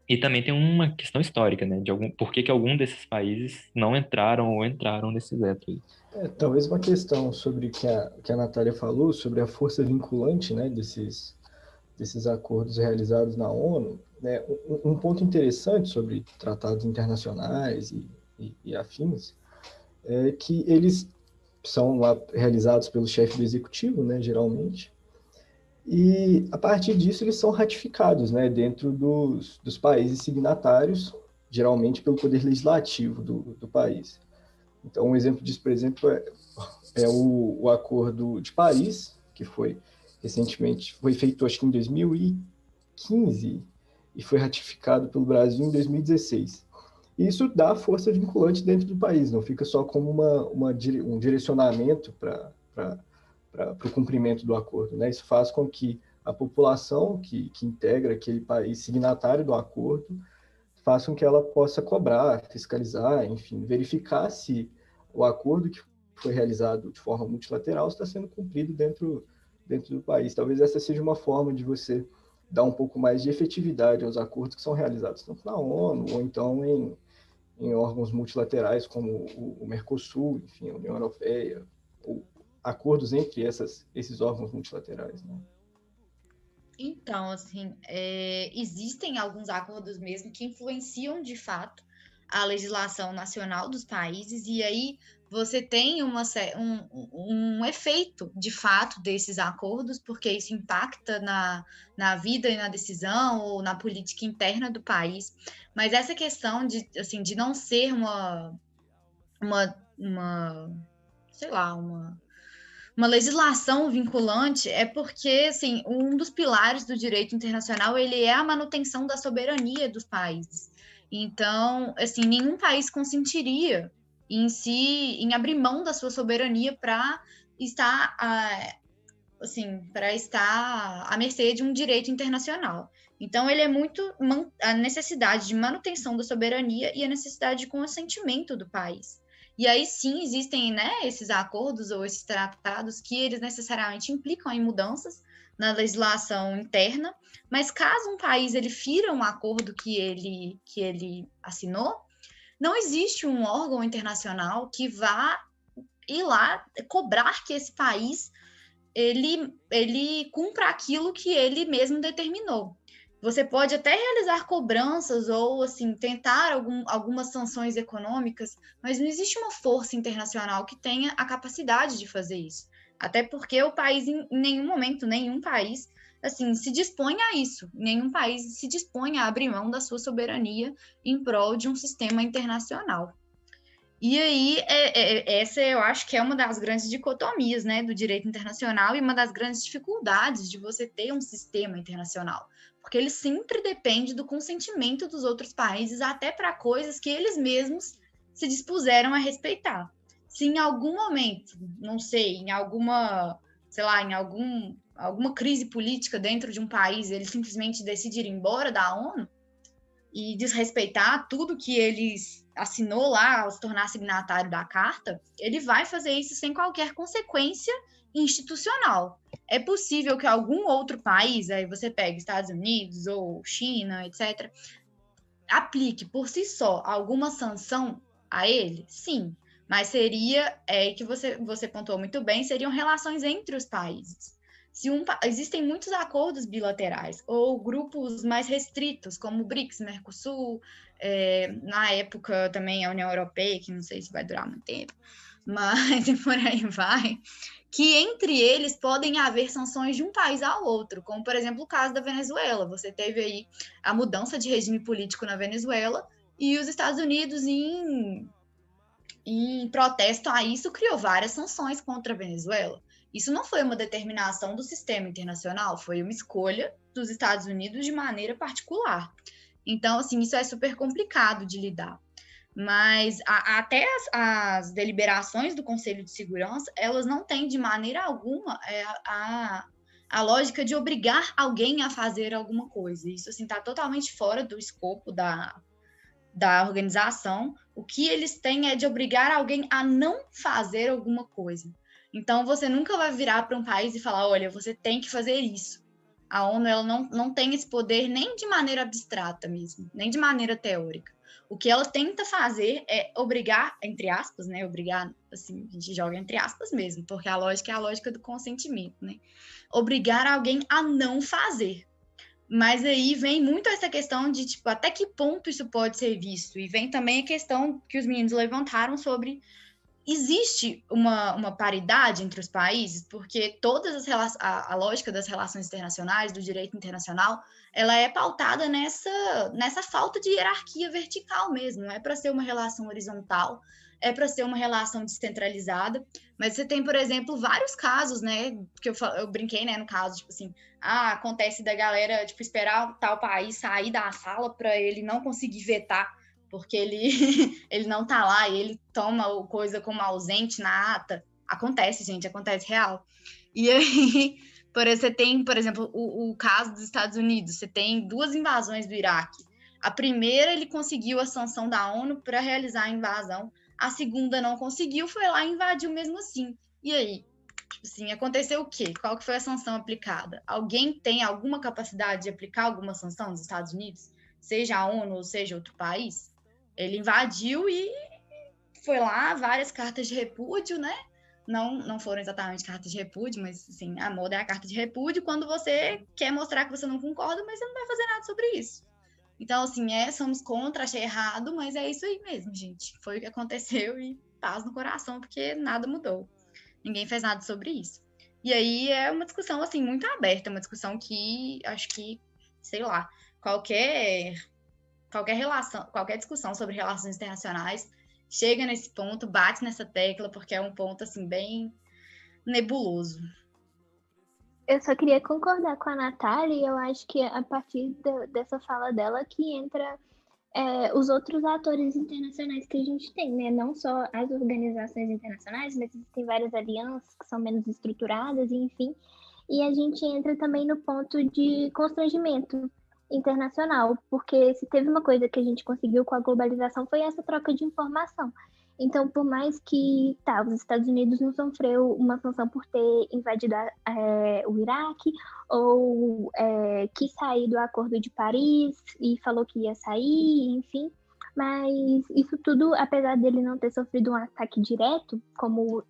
E também tem uma questão histórica, né? Por que algum desses países não entraram ou entraram nesse veto aí. Talvez uma questão sobre que a Natália falou, sobre a força vinculante, né, desses acordos realizados na ONU, né? Um ponto interessante sobre tratados internacionais e afins é que eles são lá realizados pelo chefe do executivo, né, geralmente, e a partir disso eles são ratificados, né, dentro dos países signatários, geralmente pelo poder legislativo do país. Então, um exemplo disso, por exemplo, é o Acordo de Paris, que foi recentemente, foi feito acho que em 2015 e foi ratificado pelo Brasil em 2016. E isso dá força vinculante dentro do país, não fica só como um direcionamento para o cumprimento do acordo, né? Isso faz com que a população que integra aquele país signatário do acordo faça com que ela possa cobrar, fiscalizar, enfim, verificar se o acordo que foi realizado de forma multilateral está sendo cumprido dentro do país. Talvez essa seja uma forma de você dar um pouco mais de efetividade aos acordos que são realizados tanto na ONU ou então em órgãos multilaterais como o Mercosul, enfim, a União Europeia, ou acordos entre esses órgãos multilaterais, né? Então, assim, existem alguns acordos mesmo que influenciam de fato a legislação nacional dos países, e aí você tem um efeito de fato desses acordos, porque isso impacta na vida e na decisão ou na política interna do país. Mas essa questão de não ser uma legislação vinculante é porque, assim, um dos pilares do direito internacional, ele é a manutenção da soberania dos países. Então, assim, nenhum país consentiria em abrir mão da sua soberania para estar à mercê de um direito internacional. Então, ele é muito a necessidade de manutenção da soberania e a necessidade de consentimento do país. E aí sim existem, né, esses acordos ou esses tratados que eles necessariamente implicam em mudanças na legislação interna, mas caso um país ele fira um acordo que ele assinou, não existe um órgão internacional que vá ir lá cobrar que esse país ele cumpra aquilo que ele mesmo determinou. Você pode até realizar cobranças ou, assim, tentar algumas sanções econômicas, mas não existe uma força internacional que tenha a capacidade de fazer isso. Até porque o país, em nenhum momento, nenhum país, assim, se dispõe a isso. Nenhum país se dispõe a abrir mão da sua soberania em prol de um sistema internacional. E aí, essa eu acho que é uma das grandes dicotomias, né, do direito internacional e uma das grandes dificuldades de você ter um sistema internacional, porque ele sempre depende do consentimento dos outros países, até para coisas que eles mesmos se dispuseram a respeitar. Se em algum momento, não sei, em alguma crise política dentro de um país, ele simplesmente decidir ir embora da ONU e desrespeitar tudo que eles assinou lá ao se tornar signatário da carta, ele vai fazer isso sem qualquer consequência institucional. É possível que algum outro país, aí você pega Estados Unidos ou China, etc., aplique por si só alguma sanção a ele? Sim, mas seria, que você pontuou muito bem, seriam relações entre os países. Existem muitos acordos bilaterais ou grupos mais restritos, como o BRICS, Mercosul, na época também a União Europeia, que não sei se vai durar muito tempo, mas por aí vai, que entre eles podem haver sanções de um país ao outro, como, por exemplo, o caso da Venezuela. Você teve aí a mudança de regime político na Venezuela e os Estados Unidos, em protesto a isso, criou várias sanções contra a Venezuela. Isso não foi uma determinação do sistema internacional, foi uma escolha dos Estados Unidos de maneira particular. Então, assim, isso é super complicado de lidar. Mas até as deliberações do Conselho de Segurança, elas não têm de maneira alguma a lógica de obrigar alguém a fazer alguma coisa. Isso, assim, está totalmente fora do escopo da organização. O que eles têm é de obrigar alguém a não fazer alguma coisa. Então, você nunca vai virar para um país e falar, olha, você tem que fazer isso. A ONU ela não tem esse poder nem de maneira abstrata mesmo, nem de maneira teórica. O que ela tenta fazer é obrigar, entre aspas, né? Obrigar, assim, a gente joga entre aspas mesmo, porque a lógica é a lógica do consentimento, né? Obrigar alguém a não fazer. Mas aí vem muito essa questão de, tipo, até que ponto isso pode ser visto? E vem também a questão que os meninos levantaram sobre... Existe uma paridade entre os países, porque a lógica das relações internacionais, do direito internacional, ela é pautada nessa falta de hierarquia vertical mesmo, não é para ser uma relação horizontal, é para ser uma relação descentralizada, mas você tem, por exemplo, vários casos, né, que eu brinquei, né, no caso, tipo assim, acontece da galera, tipo, esperar tal país sair da sala para ele não conseguir vetar, porque ele não tá lá e ele toma coisa como ausente na ata. Acontece, gente, acontece real. E aí, você tem, por exemplo, o caso dos Estados Unidos, você tem 2 invasões do Iraque. A primeira, ele conseguiu a sanção da ONU para realizar a invasão. A segunda não conseguiu, foi lá e invadiu mesmo assim. E aí? Tipo assim, aconteceu o quê? Qual que foi a sanção aplicada? Alguém tem alguma capacidade de aplicar alguma sanção nos Estados Unidos? Seja a ONU ou seja outro país? Ele invadiu e foi lá, várias cartas de repúdio, né? Não foram exatamente cartas de repúdio, mas assim, a moda é a carta de repúdio quando você quer mostrar que você não concorda, mas você não vai fazer nada sobre isso. Então, assim, somos contra, achei errado, mas é isso aí mesmo, gente. Foi o que aconteceu e paz no coração, porque nada mudou. Ninguém fez nada sobre isso. E aí é uma discussão, assim, muito aberta, uma discussão que acho que, sei lá, qualquer relação, qualquer discussão sobre relações internacionais chega nesse ponto, bate nessa tecla, porque é um ponto, assim, bem nebuloso. Eu só queria concordar com a Natália, e eu acho que a partir dessa fala dela que entra os outros atores internacionais que a gente tem, né? Não só as organizações internacionais, mas existem várias alianças que são menos estruturadas, enfim. E a gente entra também no ponto de constrangimento internacional, porque se teve uma coisa que a gente conseguiu com a globalização foi essa troca de informação. Então, por mais que os Estados Unidos não sofreu uma sanção por ter invadido o Iraque, ou quis sair do Acordo de Paris e falou que ia sair, enfim, mas isso tudo, apesar dele não ter sofrido um ataque direto, como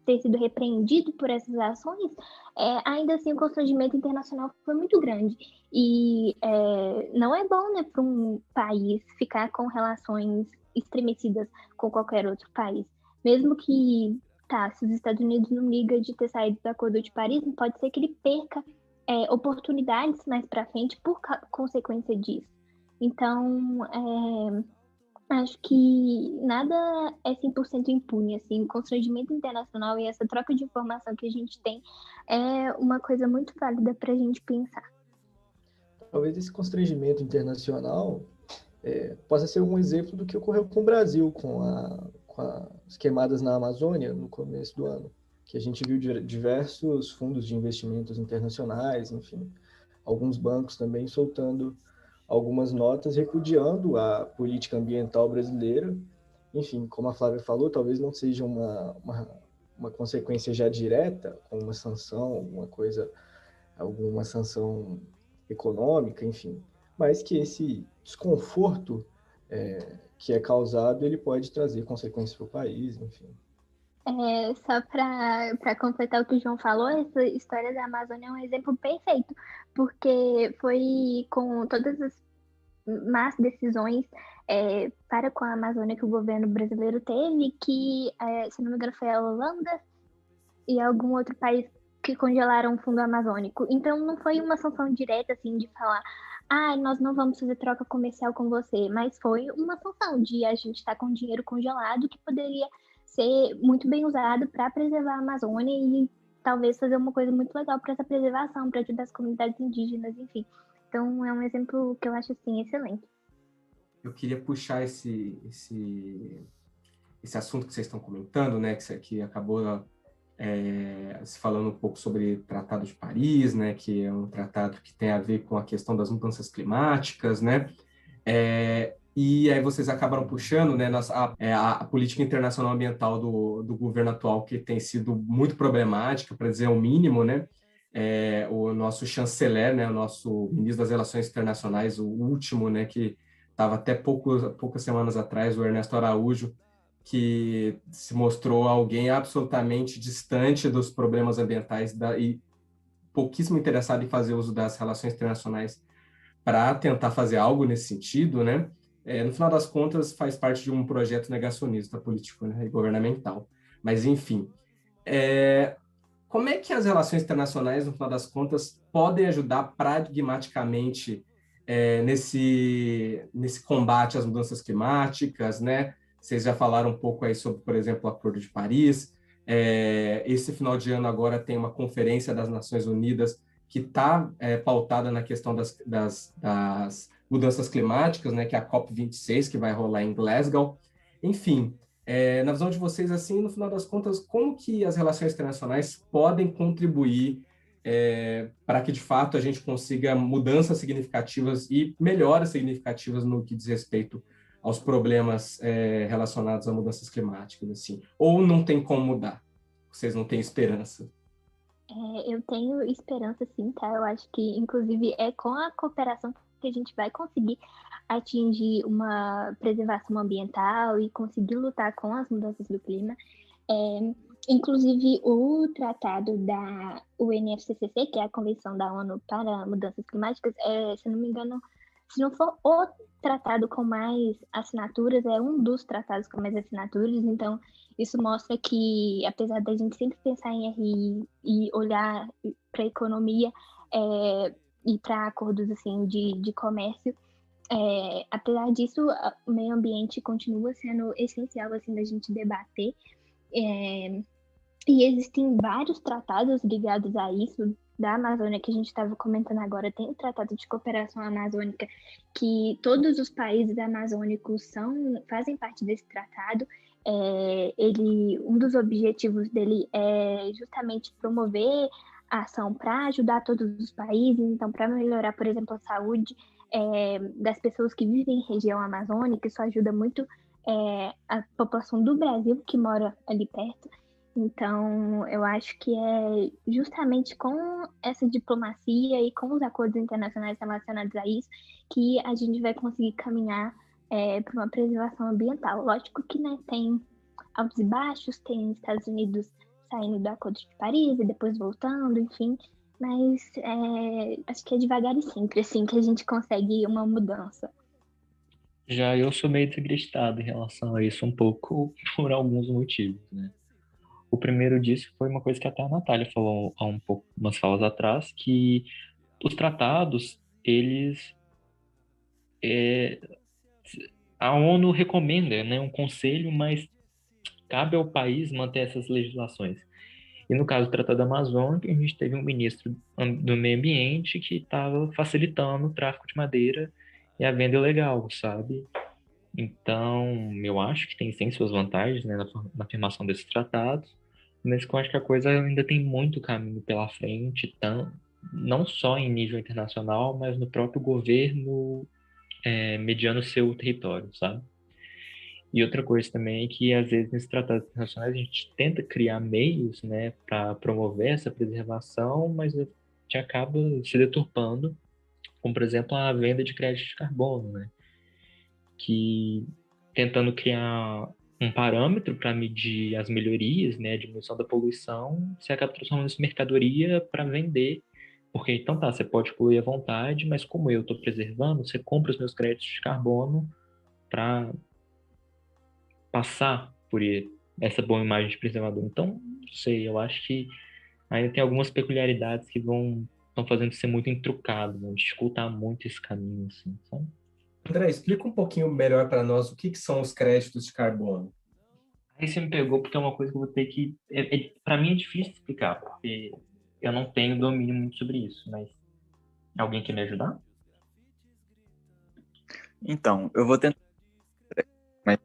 ter sido repreendido por essas ações, ainda assim o constrangimento internacional foi muito grande. E não é bom, né, para um país ficar com relações estremecidas com qualquer outro país. Mesmo que, se os Estados Unidos não ligam de ter saído do Acordo de Paris, pode ser que ele perca oportunidades mais para frente por consequência disso. Então, acho que nada é 100% impune, assim, o constrangimento internacional e essa troca de informação que a gente tem é uma coisa muito válida para a gente pensar. Talvez esse constrangimento internacional possa ser um exemplo do que ocorreu com o Brasil, com as queimadas na Amazônia no começo do ano, que a gente viu diversos fundos de investimentos internacionais, enfim, alguns bancos também soltando algumas notas repudiando a política ambiental brasileira. Enfim, como a Flávia falou, talvez não seja uma consequência já direta, com uma sanção, alguma sanção econômica, enfim, mas que esse desconforto que é causado, ele pode trazer consequências para o país, enfim. Só para completar o que o João falou, essa história da Amazônia é um exemplo perfeito, porque foi com todas as más decisões para com a Amazônia que o governo brasileiro teve, que, se não me engano, foi a Holanda e algum outro país que congelaram o fundo amazônico. Então, não foi uma sanção direta, assim, de falar nós não vamos fazer troca comercial com você, mas foi uma sanção de a gente estar com dinheiro congelado que poderia ser muito bem usado para preservar a Amazônia e talvez fazer uma coisa muito legal para essa preservação, para ajudar as comunidades indígenas, enfim. Então, é um exemplo que eu acho, assim, excelente. Eu queria puxar esse assunto que vocês estão comentando, né, que acabou se falando um pouco sobre o Tratado de Paris, né, que é um tratado que tem a ver com a questão das mudanças climáticas, né, e aí vocês acabaram puxando, né, a política internacional ambiental do governo atual, que tem sido muito problemática, para dizer o mínimo, né, o nosso chanceler, né, o nosso ministro das Relações Internacionais, o último, né, que estava até poucas semanas atrás, o Ernesto Araújo, que se mostrou alguém absolutamente distante dos problemas ambientais e pouquíssimo interessado em fazer uso das relações internacionais para tentar fazer algo nesse sentido, né? No final das contas, faz parte de um projeto negacionista político, né, e governamental. Mas, enfim, como é que as relações internacionais, no final das contas, podem ajudar pragmaticamente nesse combate às mudanças climáticas, né? Vocês já falaram um pouco aí sobre, por exemplo, o Acordo de Paris. Esse final de ano agora tem uma conferência das Nações Unidas que está pautada na questão das mudanças climáticas, né, que é a COP26, que vai rolar em Glasgow. Enfim, na visão de vocês, assim, no final das contas, como que as relações internacionais podem contribuir para que, de fato, a gente consiga mudanças significativas e melhoras significativas no que diz respeito aos problemas relacionados a mudanças climáticas, assim? Ou não tem como mudar? Vocês não têm esperança? Eu tenho esperança, sim, tá? Eu acho que, inclusive, é com a cooperação que a gente vai conseguir atingir uma preservação ambiental e conseguir lutar com as mudanças do clima. Inclusive, o tratado da UNFCCC, que é a Convenção da ONU para Mudanças Climáticas, se não me engano, se não for o tratado com mais assinaturas, é um dos tratados com mais assinaturas. Então, isso mostra que, apesar da gente sempre pensar em RI e olhar para a economia e para acordos assim, de comércio, apesar disso, o meio ambiente continua sendo essencial assim, da gente debater. E existem vários tratados ligados a isso, da Amazônia, que a gente estava comentando agora. Tem o Tratado de Cooperação Amazônica, que todos os países amazônicos fazem parte desse tratado. Um dos objetivos dele é justamente promover a ação para ajudar todos os países, então para melhorar, por exemplo, a saúde das pessoas que vivem em região amazônica. Isso ajuda muito a população do Brasil que mora ali perto. Então, eu acho que é justamente com essa diplomacia e com os acordos internacionais relacionados a isso que a gente vai conseguir caminhar para uma preservação ambiental. Lógico que, né, tem altos e baixos, tem Estados Unidos saindo do Acordo de Paris e depois voltando, enfim, mas acho que é devagar e sempre, assim, que a gente consegue uma mudança. Já eu sou meio desagrestado em relação a isso um pouco por alguns motivos, né? O primeiro disso foi uma coisa que até a Natália falou há umas falas atrás, que os tratados, a ONU recomenda, né, um conselho, mas cabe ao país manter essas legislações. E no caso do Tratado Amazônico, a gente teve um ministro do meio ambiente que estava facilitando o tráfico de madeira e a venda ilegal, sabe? Então, eu acho que tem sim suas vantagens, né, na afirmação desses tratados, mas que eu acho que a coisa ainda tem muito caminho pela frente, não só em nível internacional, mas no próprio governo mediando seu território, sabe? E outra coisa também é que, às vezes, nesses tratados internacionais, a gente tenta criar meios, né, para promover essa preservação, mas a gente acaba se deturpando, como, por exemplo, a venda de crédito de carbono, né? Que, tentando criar um parâmetro para medir as melhorias, né, a diminuição da poluição, você acaba transformando isso em mercadoria para vender, porque então tá, você pode poluir à vontade, mas como eu estou preservando, você compra os meus créditos de carbono para passar por essa boa imagem de preservador. Então, não sei, eu acho que ainda tem algumas peculiaridades que estão fazendo ser muito intrucado, vão dificultar muito esse caminho, assim, sabe? André, explica um pouquinho melhor para nós o que são os créditos de carbono. Aí você me pegou porque é uma coisa que eu vou ter que... para mim é difícil explicar, porque eu não tenho domínio muito sobre isso, mas alguém quer me ajudar? Então, eu vou tentar, mas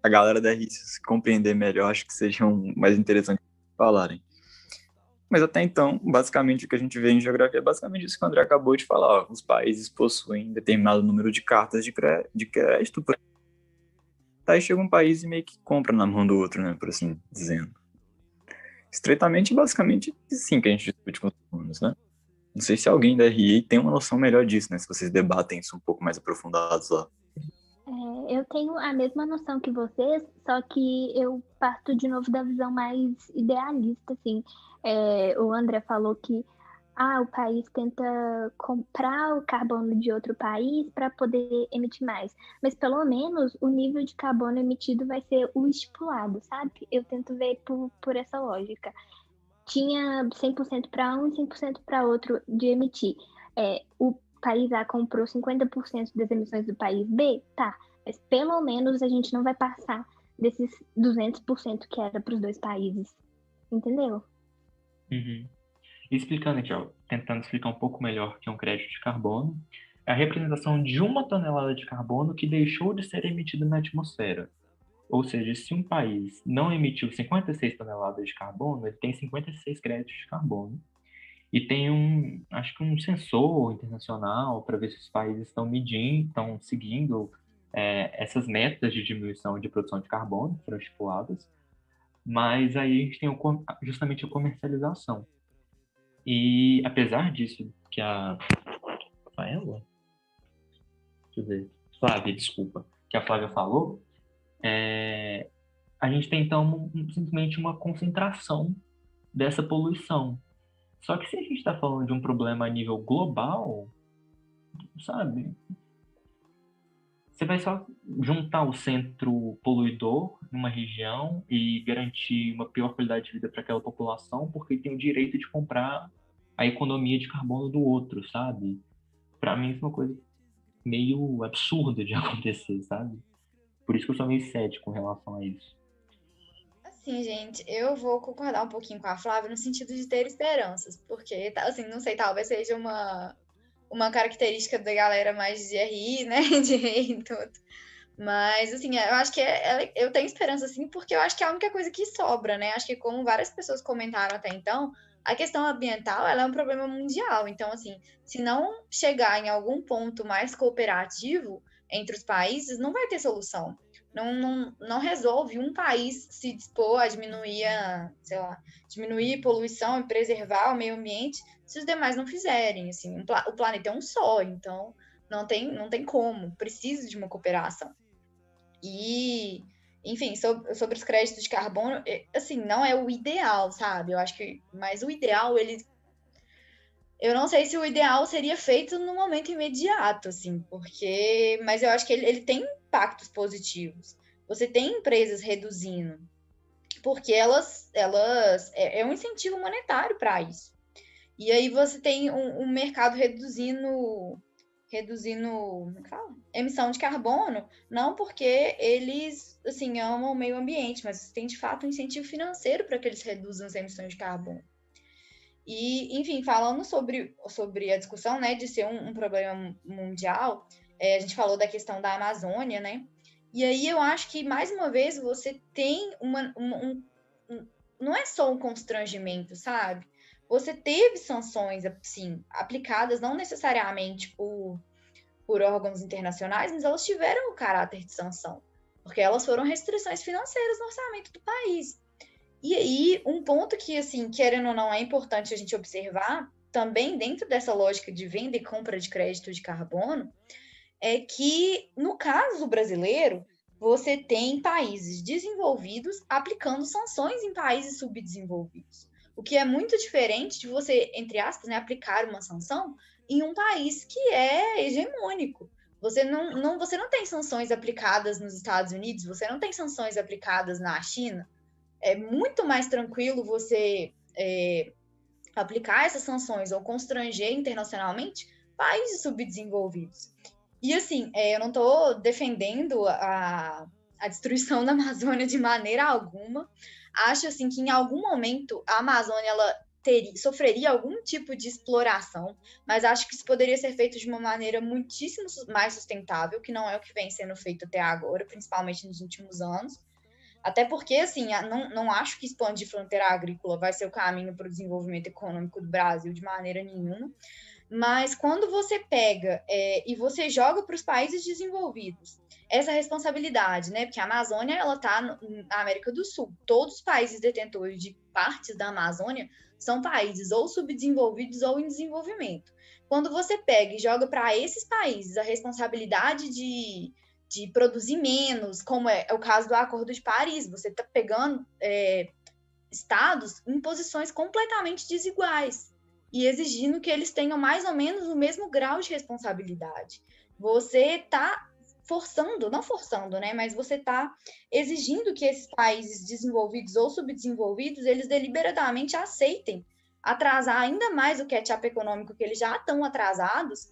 a galera da RI se compreender melhor, acho que seja mais interessante falarem. Mas até então, basicamente, o que a gente vê em geografia é basicamente isso que o André acabou de falar. Ó, os países possuem determinado número de cartas de crédito. Aí chega um país e meio que compra na mão do outro, né, por assim dizendo. Estreitamente, basicamente, sim, que a gente discute com os alunos, né? Não sei se alguém da RI tem uma noção melhor disso, né? Se vocês debatem isso um pouco mais aprofundados lá. Eu tenho a mesma noção que vocês, só que eu parto de novo da visão mais idealista, assim. O André falou que o país tenta comprar o carbono de outro país para poder emitir mais. Mas pelo menos o nível de carbono emitido vai ser o estipulado, sabe? Eu tento ver por essa lógica. Tinha 100% para um e 100% para outro de emitir. O país A comprou 50% das emissões do país B, tá. Mas pelo menos a gente não vai passar desses 200% que era para os 2 países. Entendeu? Uhum. Explicando aqui, ó, tentando explicar um pouco melhor o que é um crédito de carbono, é a representação de 1 tonelada de carbono que deixou de ser emitida na atmosfera. Ou seja, se um país não emitiu 56 toneladas de carbono, ele tem 56 créditos de carbono. E tem acho que um sensor internacional para ver se os países estão medindo, estão seguindo essas metas de diminuição de produção de carbono que foram estipuladas. Mas aí a gente tem justamente a comercialização. E apesar disso que a Rafaela? Deixa eu ver. Flávia, desculpa. Que a Flávia falou, a gente tem então simplesmente uma concentração dessa poluição. Só que se a gente está falando de um problema a nível global, sabe? Você vai só juntar o centro poluidor numa região e garantir uma pior qualidade de vida para aquela população porque tem o direito de comprar a economia de carbono do outro, sabe? Para mim isso é uma coisa meio absurda de acontecer, sabe? Por isso que eu sou meio cético com relação a isso. Assim, gente, eu vou concordar um pouquinho com a Flávia no sentido de ter esperanças, porque, assim, não sei, talvez seja uma característica da galera mais de RI, né, de RI e tudo. Mas, assim, eu acho que eu tenho esperança, assim, porque eu acho que é a única coisa que sobra, né? Acho que como várias pessoas comentaram até então, a questão ambiental, ela é um problema mundial. Então, assim, se não chegar em algum ponto mais cooperativo entre os países, não vai ter solução. Não resolve um país se dispor a diminuir diminuir a poluição e preservar o meio ambiente se os demais não fizerem. Assim, o planeta é um só, então não tem como, precisa de uma cooperação. E, enfim, sobre os créditos de carbono, assim, não é o ideal, sabe? Eu acho que, mas o ideal, eu não sei se o ideal seria feito no momento imediato, assim, mas eu acho que ele tem impactos positivos. Você tem empresas reduzindo, porque elas é um incentivo monetário para isso. E aí você tem um mercado reduzindo como é que fala? Emissão de carbono, não porque eles, assim, amam o meio ambiente, mas tem, de fato, um incentivo financeiro para que eles reduzam as emissões de carbono. E, enfim, falando sobre a discussão, né, de ser um problema mundial, a gente falou da questão da Amazônia, né? E aí eu acho que, mais uma vez, você tem não é só um constrangimento, sabe? Você teve sanções, assim, aplicadas não necessariamente por órgãos internacionais, mas elas tiveram o caráter de sanção, porque elas foram restrições financeiras no orçamento do país. E aí, um ponto que, assim, querendo ou não, é importante a gente observar, também dentro dessa lógica de venda e compra de crédito de carbono, é que, no caso brasileiro, você tem países desenvolvidos aplicando sanções em países subdesenvolvidos. O que é muito diferente de você, entre aspas, né, aplicar uma sanção em um país que é hegemônico. Você não tem sanções aplicadas nos Estados Unidos, você não tem sanções aplicadas na China. É muito mais tranquilo você aplicar essas sanções ou constranger internacionalmente países subdesenvolvidos. E, assim, eu não estou defendendo a destruição da Amazônia de maneira alguma. Acho, assim, que em algum momento a Amazônia ela sofreria algum tipo de exploração, mas acho que isso poderia ser feito de uma maneira muitíssimo mais sustentável, que não é o que vem sendo feito até agora, principalmente nos últimos anos. Até porque, assim, não acho que expandir fronteira agrícola vai ser o caminho para o desenvolvimento econômico do Brasil de maneira nenhuma. Mas quando você pega e você joga para os países desenvolvidos essa responsabilidade, né? Porque a Amazônia, ela está na América do Sul. Todos os países detentores de partes da Amazônia são países ou subdesenvolvidos ou em desenvolvimento. Quando você pega e joga para esses países a responsabilidade de produzir menos, como é o caso do Acordo de Paris, você está pegando estados em posições completamente desiguais e exigindo que eles tenham mais ou menos o mesmo grau de responsabilidade. Você está não forçando, né? Mas você está exigindo que esses países desenvolvidos ou subdesenvolvidos, eles deliberadamente aceitem atrasar ainda mais o catch-up econômico, que eles já estão atrasados,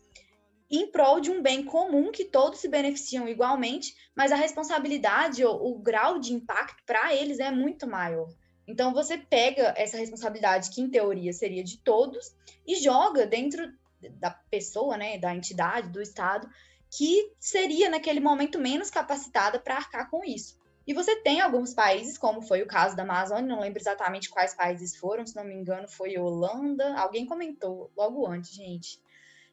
em prol de um bem comum que todos se beneficiam igualmente, mas a responsabilidade ou o grau de impacto para eles é muito maior. Então, você pega essa responsabilidade, que em teoria seria de todos, e joga dentro da pessoa, né, da entidade, do Estado, que seria, naquele momento, menos capacitada para arcar com isso. E você tem alguns países, como foi o caso da Amazônia, não lembro exatamente quais países foram, se não me engano, foi Holanda, alguém comentou logo antes, gente,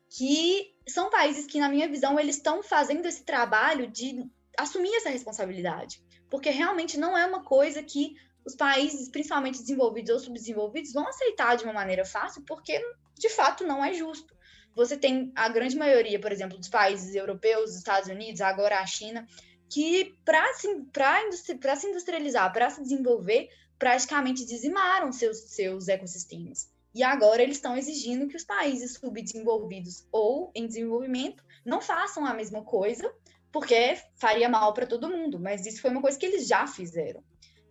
que são países que, na minha visão, eles estão fazendo esse trabalho de assumir essa responsabilidade, porque realmente não é uma coisa que os países, principalmente desenvolvidos ou subdesenvolvidos, vão aceitar de uma maneira fácil, porque, de fato, não é justo. Você tem a grande maioria, por exemplo, dos países europeus, dos Estados Unidos, agora a China, que para se industrializar, para se desenvolver, praticamente dizimaram seus ecossistemas. E agora eles estão exigindo que os países subdesenvolvidos ou em desenvolvimento não façam a mesma coisa, porque faria mal para todo mundo. Mas isso foi uma coisa que eles já fizeram.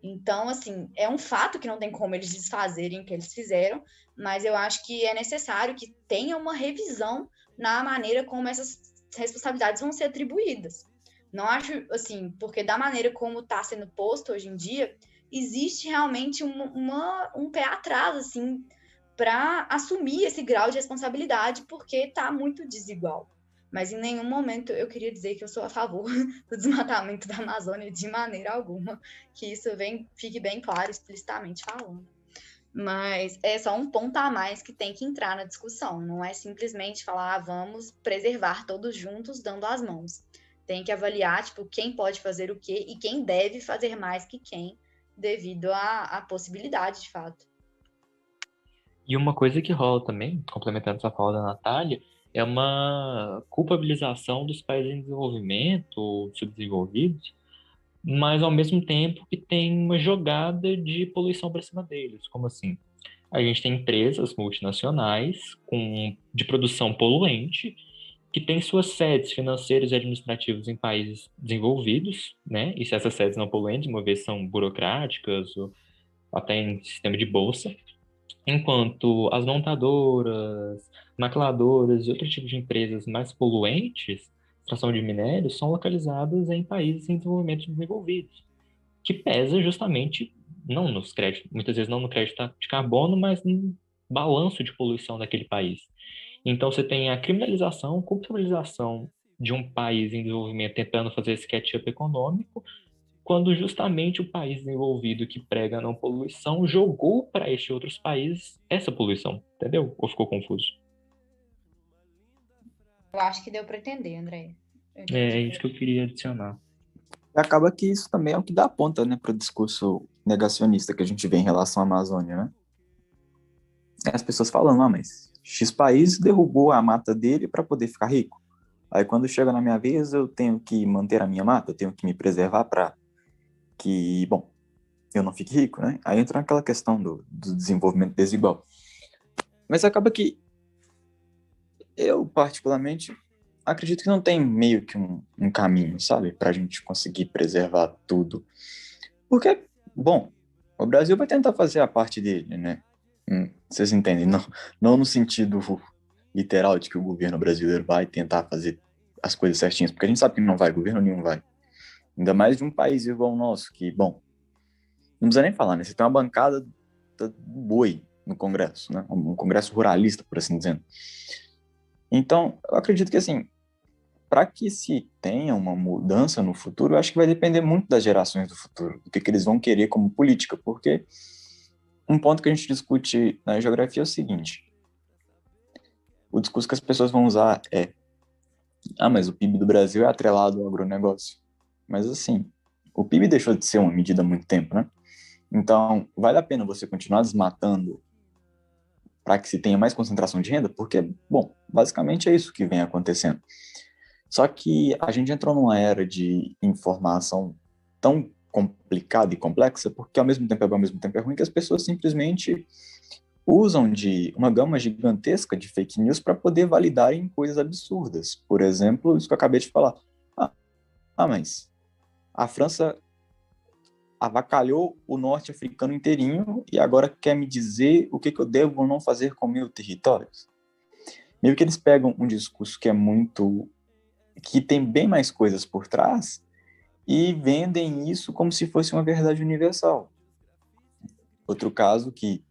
Então, assim, é um fato que não tem como eles desfazerem o que eles fizeram, mas eu acho que é necessário que tenha uma revisão na maneira como essas responsabilidades vão ser atribuídas. Não acho, assim, porque da maneira como está sendo posto hoje em dia, existe realmente um pé atrás, assim, para assumir esse grau de responsabilidade, porque está muito desigual. Mas em nenhum momento eu queria dizer que eu sou a favor do desmatamento da Amazônia de maneira alguma, que isso fique bem claro, explicitamente falando. Mas é só um ponto a mais que tem que entrar na discussão, não é simplesmente falar, vamos preservar todos juntos dando as mãos. Tem que avaliar, tipo, quem pode fazer o quê e quem deve fazer mais que quem, devido à possibilidade, de fato. E uma coisa que rola também, complementando essa fala da Natália, é uma culpabilização dos países em desenvolvimento ou subdesenvolvidos, mas ao mesmo tempo que tem uma jogada de poluição para cima deles. Como assim? A gente tem empresas multinacionais de produção poluente que têm suas sedes financeiras e administrativas em países desenvolvidos, né? E se essas sedes não poluentes, uma vez são burocráticas ou até em sistema de bolsa, enquanto as montadoras, maquiladoras e outros tipos de empresas mais poluentes, extração de minérios, são localizadas em países em desenvolvimento desenvolvidos, que pesa justamente, não nos créditos, muitas vezes não no crédito de carbono, mas no balanço de poluição daquele país. Então você tem a criminalização, culpabilização de um país em desenvolvimento tentando fazer esse catch-up econômico, quando justamente o país desenvolvido que prega a não poluição jogou para estes outros países essa poluição, entendeu? Ou ficou confuso? Eu acho que deu para entender, André. É isso que eu queria adicionar. E acaba que isso também é o que dá ponta, né, para o discurso negacionista que a gente vê em relação à Amazônia, né? As pessoas falam, mas X país derrubou a mata dele para poder ficar rico. Aí quando chega na minha vez, eu tenho que manter a minha mata, eu tenho que me preservar para que, bom, eu não fique rico, né? Aí entra naquela questão do desenvolvimento desigual. Mas acaba que eu, particularmente, acredito que não tem meio que um caminho, sabe? Pra gente conseguir preservar tudo. Porque, bom, o Brasil vai tentar fazer a parte dele, né? Vocês entendem? Não no sentido literal de que o governo brasileiro vai tentar fazer as coisas certinhas, porque a gente sabe que não vai, governo nenhum vai. Ainda mais de um país igual o nosso, que, bom, não precisa nem falar, né? Você tem uma bancada do boi no Congresso, né? Um Congresso ruralista, por assim dizer. Então, eu acredito que, assim, para que se tenha uma mudança no futuro, eu acho que vai depender muito das gerações do futuro, do que eles vão querer como política, porque um ponto que a gente discute na geografia é o seguinte: o discurso que as pessoas vão usar é mas o PIB do Brasil é atrelado ao agronegócio. Mas, assim, o PIB deixou de ser uma medida há muito tempo, né? Então, vale a pena você continuar desmatando para que se tenha mais concentração de renda? Porque, bom, basicamente é isso que vem acontecendo. Só que a gente entrou numa era de informação tão complicada e complexa, porque ao mesmo tempo é bom, ao mesmo tempo é ruim, que as pessoas simplesmente usam de uma gama gigantesca de fake news para poder validarem coisas absurdas. Por exemplo, isso que eu acabei de falar. Mas a França avacalhou o norte-africano inteirinho e agora quer me dizer o que eu devo ou não fazer com meus territórios. meio que eles pegam um discurso que tem bem mais coisas por trás e vendem isso como se fosse uma verdade universal. Outro caso que,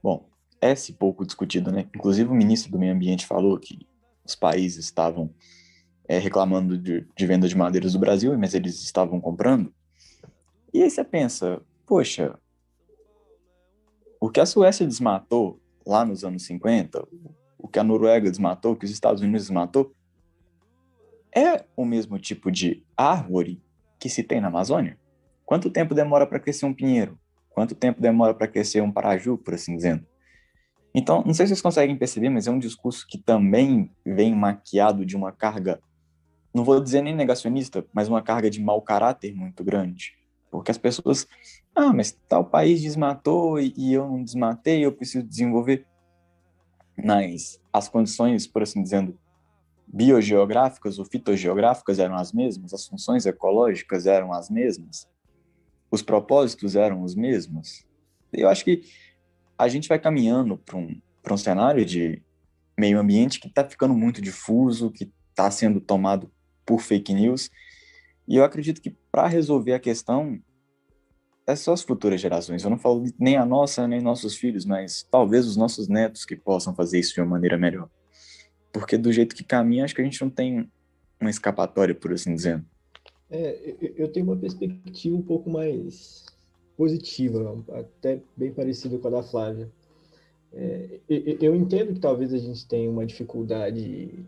bom, é pouco discutido, né? Inclusive o ministro do Meio Ambiente falou que os países estavam reclamando de venda de madeiras do Brasil, mas eles estavam comprando. E aí você pensa, poxa, o que a Suécia desmatou lá nos anos 50, o que a Noruega desmatou, o que os Estados Unidos desmatou, é o mesmo tipo de árvore que se tem na Amazônia? Quanto tempo demora para crescer um pinheiro? Quanto tempo demora para crescer um paraju, por assim dizendo? Então, não sei se vocês conseguem perceber, mas é um discurso que também vem maquiado de uma carga, não vou dizer nem negacionista, mas uma carga de mau caráter muito grande. Porque as pessoas, mas tal país desmatou e eu não desmatei, eu preciso desenvolver. Mas as condições, por assim dizendo, biogeográficas ou fitogeográficas eram as mesmas, as funções ecológicas eram as mesmas, os propósitos eram os mesmos. Eu acho que a gente vai caminhando para um cenário de meio ambiente que está ficando muito difuso, que está sendo tomado por fake news, e eu acredito que para resolver a questão é só as futuras gerações. Eu não falo nem a nossa, nem nossos filhos, mas talvez os nossos netos que possam fazer isso de uma maneira melhor. Porque do jeito que caminha, acho que a gente não tem uma escapatória, por assim dizer. Eu tenho uma perspectiva um pouco mais positiva, até bem parecida com a da Flávia. Eu entendo que talvez a gente tenha uma dificuldade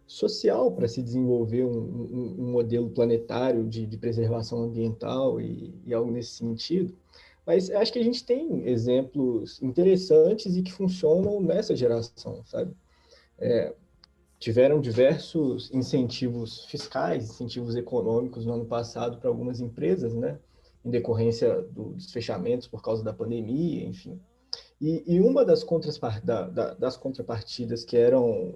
social para se desenvolver um modelo planetário de preservação ambiental e algo nesse sentido, mas acho que a gente tem exemplos interessantes e que funcionam nessa geração, sabe? Tiveram diversos incentivos fiscais, incentivos econômicos no ano passado para algumas empresas, né? Em decorrência dos fechamentos por causa da pandemia, enfim. E uma das contrapartidas que eram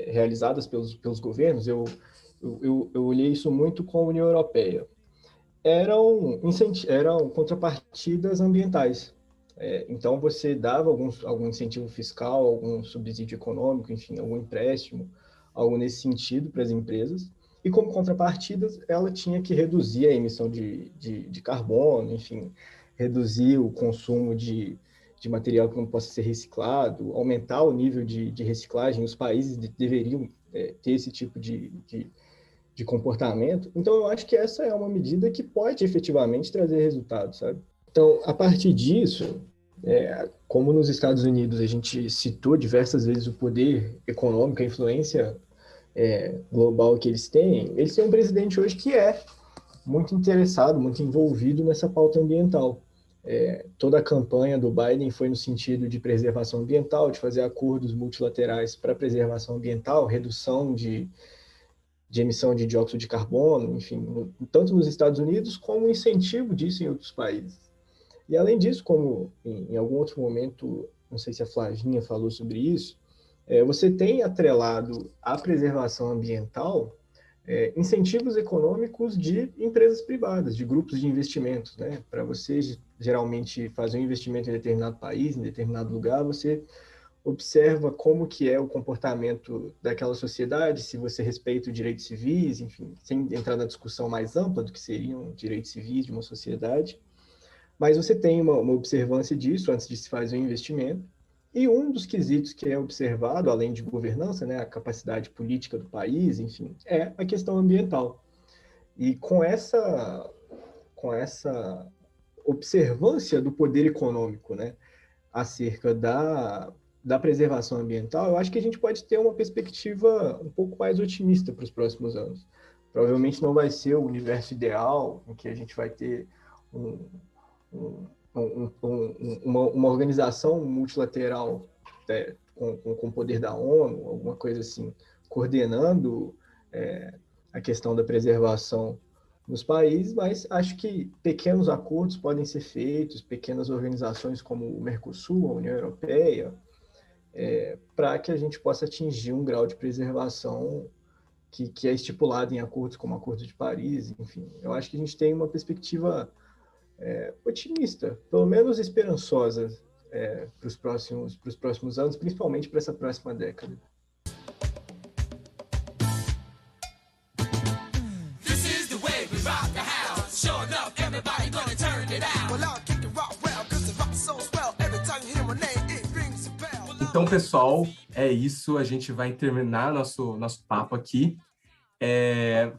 realizadas pelos governos, eu olhei isso muito com a União Europeia, eram contrapartidas ambientais. Então, você dava algum incentivo fiscal, algum subsídio econômico, enfim, algum empréstimo, algo nesse sentido para as empresas, e como contrapartidas, ela tinha que reduzir a emissão de carbono, enfim, reduzir o consumo de material que não possa ser reciclado, aumentar o nível de reciclagem. Os países deveriam ter esse tipo de comportamento. Então, eu acho que essa é uma medida que pode efetivamente trazer resultados, sabe? Então, a partir disso, como nos Estados Unidos a gente citou diversas vezes o poder econômico, a influência global que eles têm um presidente hoje que é muito interessado, muito envolvido nessa pauta ambiental. Toda a campanha do Biden foi no sentido de preservação ambiental, de fazer acordos multilaterais para preservação ambiental, redução de emissão de dióxido de carbono, enfim, tanto nos Estados Unidos como incentivo disso em outros países. E além disso, como em algum outro momento, não sei se a Flavinha falou sobre isso, você tem atrelado à preservação ambiental incentivos econômicos de empresas privadas, de grupos de investimentos, né? Para você geralmente fazer um investimento em determinado país, em determinado lugar, você observa como que é o comportamento daquela sociedade, se você respeita os direitos civis, enfim, sem entrar na discussão mais ampla do que seriam direitos civis de uma sociedade, mas você tem uma observância disso antes de se fazer um investimento, e um dos quesitos que é observado, além de governança, né, a capacidade política do país, enfim, é a questão ambiental. E com essa observância do poder econômico, né, acerca da preservação ambiental, eu acho que a gente pode ter uma perspectiva um pouco mais otimista para os próximos anos. Provavelmente não vai ser o universo ideal, em que a gente vai ter uma organização multilateral com o poder da ONU, alguma coisa assim, coordenando a questão da preservação nos países, mas acho que pequenos acordos podem ser feitos, pequenas organizações como o Mercosul, a União Europeia, para que a gente possa atingir um grau de preservação que é estipulado em acordos como o Acordo de Paris, enfim. Eu acho que a gente tem uma perspectiva otimista, pelo menos esperançosa, para os próximos anos, principalmente para essa próxima década. Então, pessoal, é isso. A gente vai terminar nosso papo aqui.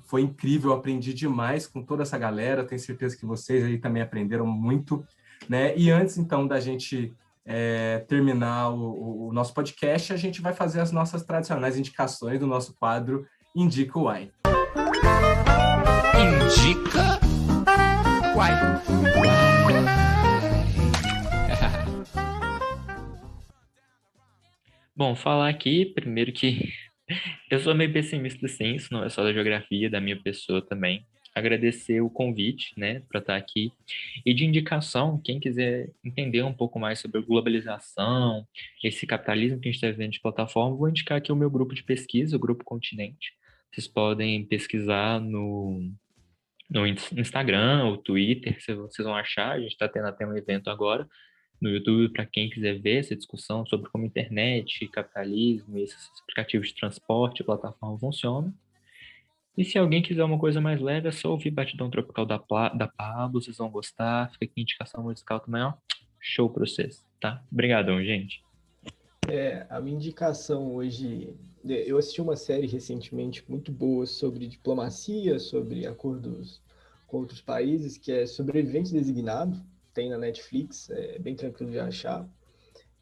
Foi incrível, aprendi demais com toda essa galera. Tenho certeza que vocês aí também aprenderam muito, né? E antes, então, da gente terminar o nosso podcast, a gente vai fazer as nossas tradicionais indicações do nosso quadro Indica o Uai. Indica Uai. Bom, falar aqui, primeiro que eu sou meio pessimista sim, isso não é só da geografia, da minha pessoa também. Agradecer o convite, né, para estar aqui. E de indicação, quem quiser entender um pouco mais sobre a globalização, esse capitalismo que a gente está vivendo de plataforma, vou indicar aqui o meu grupo de pesquisa, o Grupo Continente. Vocês podem pesquisar no Instagram ou Twitter, vocês vão achar. A gente está tendo até um evento agora no YouTube para quem quiser ver essa discussão sobre como internet, capitalismo, esses aplicativos de transporte, plataforma funcionam. E se alguém quiser uma coisa mais leve, é só ouvir Batidão Tropical da Pablo, vocês vão gostar. Fica aqui a indicação musical também, ó. Show pra vocês, tá? Obrigadão, gente. A minha indicação hoje... Eu assisti uma série recentemente muito boa sobre diplomacia, sobre acordos com outros países, que é Sobrevivente Designado. Tem na Netflix, é bem tranquilo de achar.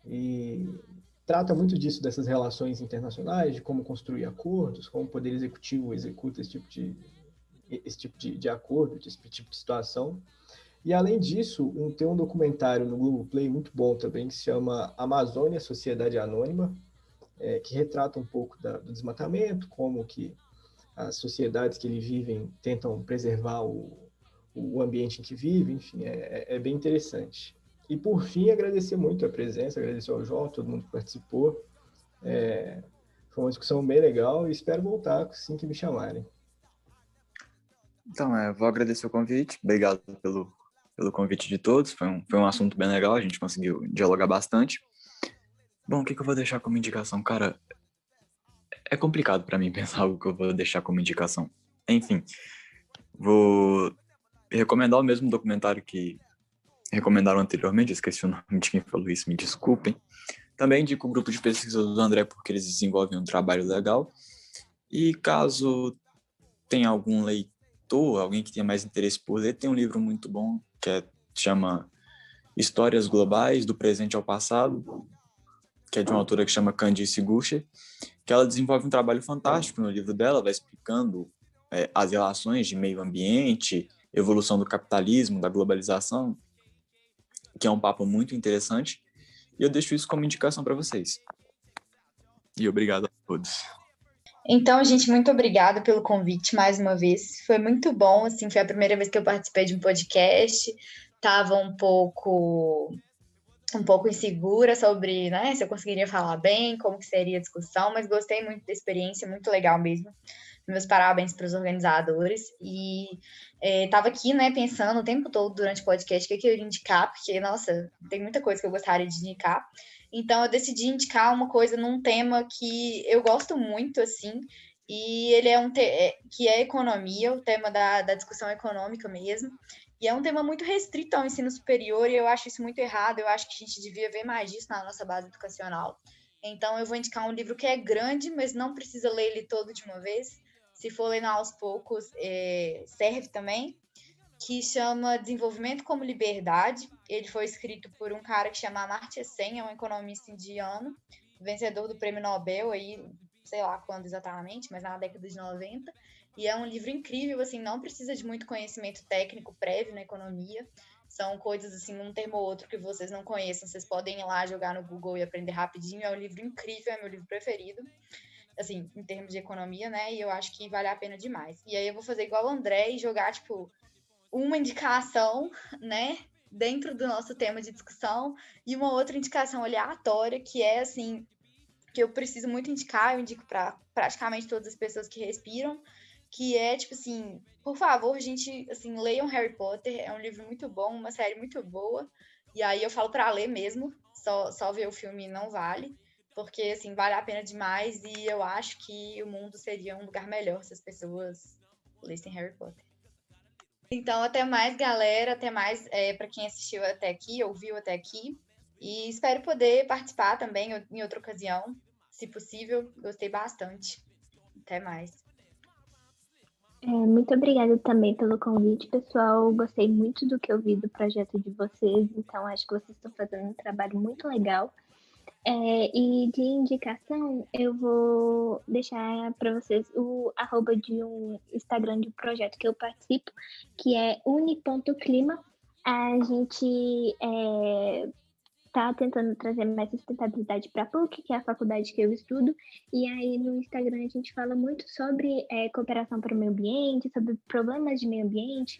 E trata muito disso, dessas relações internacionais, de como construir acordos, como o Poder Executivo executa esse tipo de acordo, esse tipo de situação. E, além disso, tem um documentário no Globoplay muito bom também, que se chama Amazônia, Sociedade Anônima, que retrata um pouco do desmatamento, como que as sociedades que eles vivem tentam preservar o ambiente em que vivem, enfim, é bem interessante. E, por fim, agradecer muito a presença, agradecer ao João, todo mundo que participou. Foi uma discussão bem legal e espero voltar assim que me chamarem. Então, vou agradecer o convite, obrigado pelo convite de todos, foi um assunto bem legal, a gente conseguiu dialogar bastante. Bom, o que eu vou deixar como indicação? Cara, é complicado para mim pensar o que eu vou deixar como indicação. Enfim, vou recomendar o mesmo documentário que recomendaram anteriormente, esqueci o nome de quem falou isso, me desculpem. Também indico o grupo de pesquisa do André, porque eles desenvolvem um trabalho legal. E caso tenha algum leitor, alguém que tenha mais interesse por ler, tem um livro muito bom, que chama Histórias Globais, do Presente ao Passado, que é de uma autora que chama Candice Goucher, que ela desenvolve um trabalho fantástico no livro dela, vai explicando as relações de meio ambiente, evolução do capitalismo, da globalização, que é um papo muito interessante, e eu deixo isso como indicação para vocês. E obrigado a todos. Então, gente, muito obrigada pelo convite mais uma vez. Foi muito bom, assim, foi a primeira vez que eu participei de um podcast. Estava um pouco insegura sobre, né, se eu conseguiria falar bem, como que seria a discussão, mas gostei muito da experiência, muito legal mesmo. Meus parabéns para os organizadores. E estava aqui, né, pensando o tempo todo durante o podcast o que eu iria indicar, porque, nossa, tem muita coisa que eu gostaria de indicar. Então, eu decidi indicar uma coisa num tema que eu gosto muito, assim, e ele que é economia, o tema da discussão econômica mesmo. E é um tema muito restrito ao ensino superior, e eu acho isso muito errado. Eu acho que a gente devia ver mais disso na nossa base educacional. Então, eu vou indicar um livro que é grande, mas não precisa ler ele todo de uma vez. Se for lendo aos poucos, serve também, que chama Desenvolvimento como Liberdade. Ele foi escrito por um cara que chama Amartya Sen, é um economista indiano, vencedor do Prêmio Nobel, aí, sei lá quando exatamente, mas na década de 90. E é um livro incrível, assim, não precisa de muito conhecimento técnico prévio na economia. São coisas, assim, um termo ou outro que vocês não conheçam. Vocês podem ir lá jogar no Google e aprender rapidinho. É um livro incrível, é meu livro preferido, assim, em termos de economia, né? E eu acho que vale a pena demais. E aí eu vou fazer igual o André e jogar, tipo, uma indicação, né, dentro do nosso tema de discussão e uma outra indicação aleatória, que é, assim, que eu preciso muito indicar, eu indico para praticamente todas as pessoas que respiram, que é, tipo assim, por favor, gente, assim, leiam Harry Potter, é um livro muito bom, uma série muito boa, E aí eu falo para ler mesmo, só ver o filme não vale, porque assim, vale a pena demais e eu acho que o mundo seria um lugar melhor se as pessoas lessem Harry Potter. Então, até mais, galera, até mais para quem assistiu até aqui, ouviu até aqui. E espero poder participar também em outra ocasião, se possível. Gostei bastante. Até mais. Muito obrigada também pelo convite, pessoal. Gostei muito do que eu vi do projeto de vocês, então acho que vocês estão fazendo um trabalho muito legal. E de indicação, eu vou deixar para vocês o @ de um Instagram de um projeto que eu participo, que é uni.clima. A gente está tentando trazer mais sustentabilidade para a PUC, que é a faculdade que eu estudo, e aí no Instagram a gente fala muito sobre cooperação para o meio ambiente, sobre problemas de meio ambiente,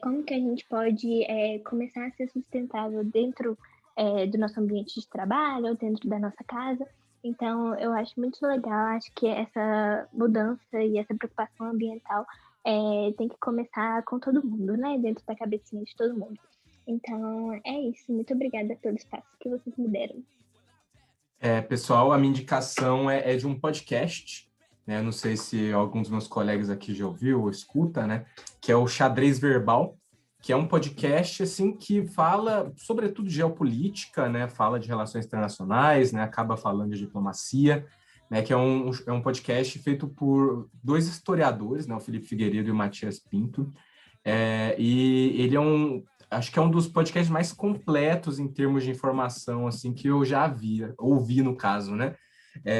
como que a gente pode começar a ser sustentável dentro do nosso ambiente de trabalho, ou dentro da nossa casa. Então, eu acho muito legal, acho que essa mudança e essa preocupação ambiental tem que começar com todo mundo, né? Dentro da cabecinha de todo mundo. Então, é isso. Muito obrigada pelo espaço que vocês me deram. Pessoal, a minha indicação é de um podcast, né? Não sei se algum dos meus colegas aqui já ouviu ou escuta, né? Que é o Xadrez Verbal, que é um podcast assim que fala, sobretudo, de geopolítica, né? Fala de relações internacionais, né? Acaba falando de diplomacia, né? Que é um podcast feito por dois historiadores, né? O Felipe Figueiredo e o Matias Pinto. E ele acho que é um dos podcasts mais completos em termos de informação, assim, que eu já ouvi no caso, né?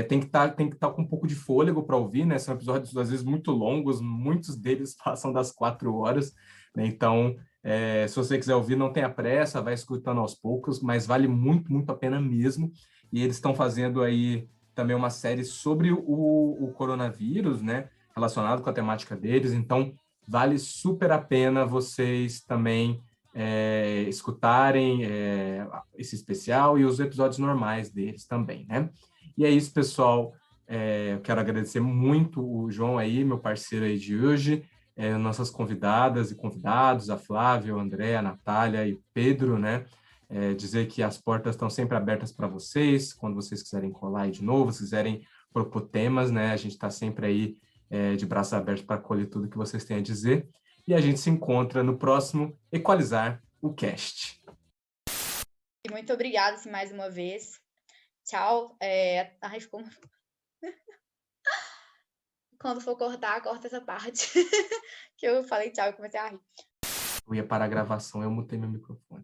Tem que estar com um pouco de fôlego para ouvir, né? São episódios, às vezes, muito longos, muitos deles passam das 4 horas, né? Então, se você quiser ouvir, não tenha pressa, vai escutando aos poucos, mas vale muito, muito a pena mesmo. E eles estão fazendo aí também uma série sobre o coronavírus, né? Relacionado com a temática deles, então vale super a pena vocês também escutarem esse especial e os episódios normais deles também, né? E é isso, pessoal. Eu quero agradecer muito o João aí, meu parceiro aí de hoje, nossas convidadas e convidados, a Flávia, o André, a Natália e o Pedro, né? Dizer que as portas estão sempre abertas para vocês, quando vocês quiserem colar aí de novo, se quiserem propor temas, né? A gente está sempre aí de braços abertos para acolher tudo que vocês têm a dizer. E a gente se encontra no próximo Equalizar o Cast. Muito obrigada mais uma vez. Tchau. Ai, ficou... Quando for cortar, corta essa parte. Que eu falei tchau e comecei a rir. Eu ia parar a gravação, eu mutei meu microfone.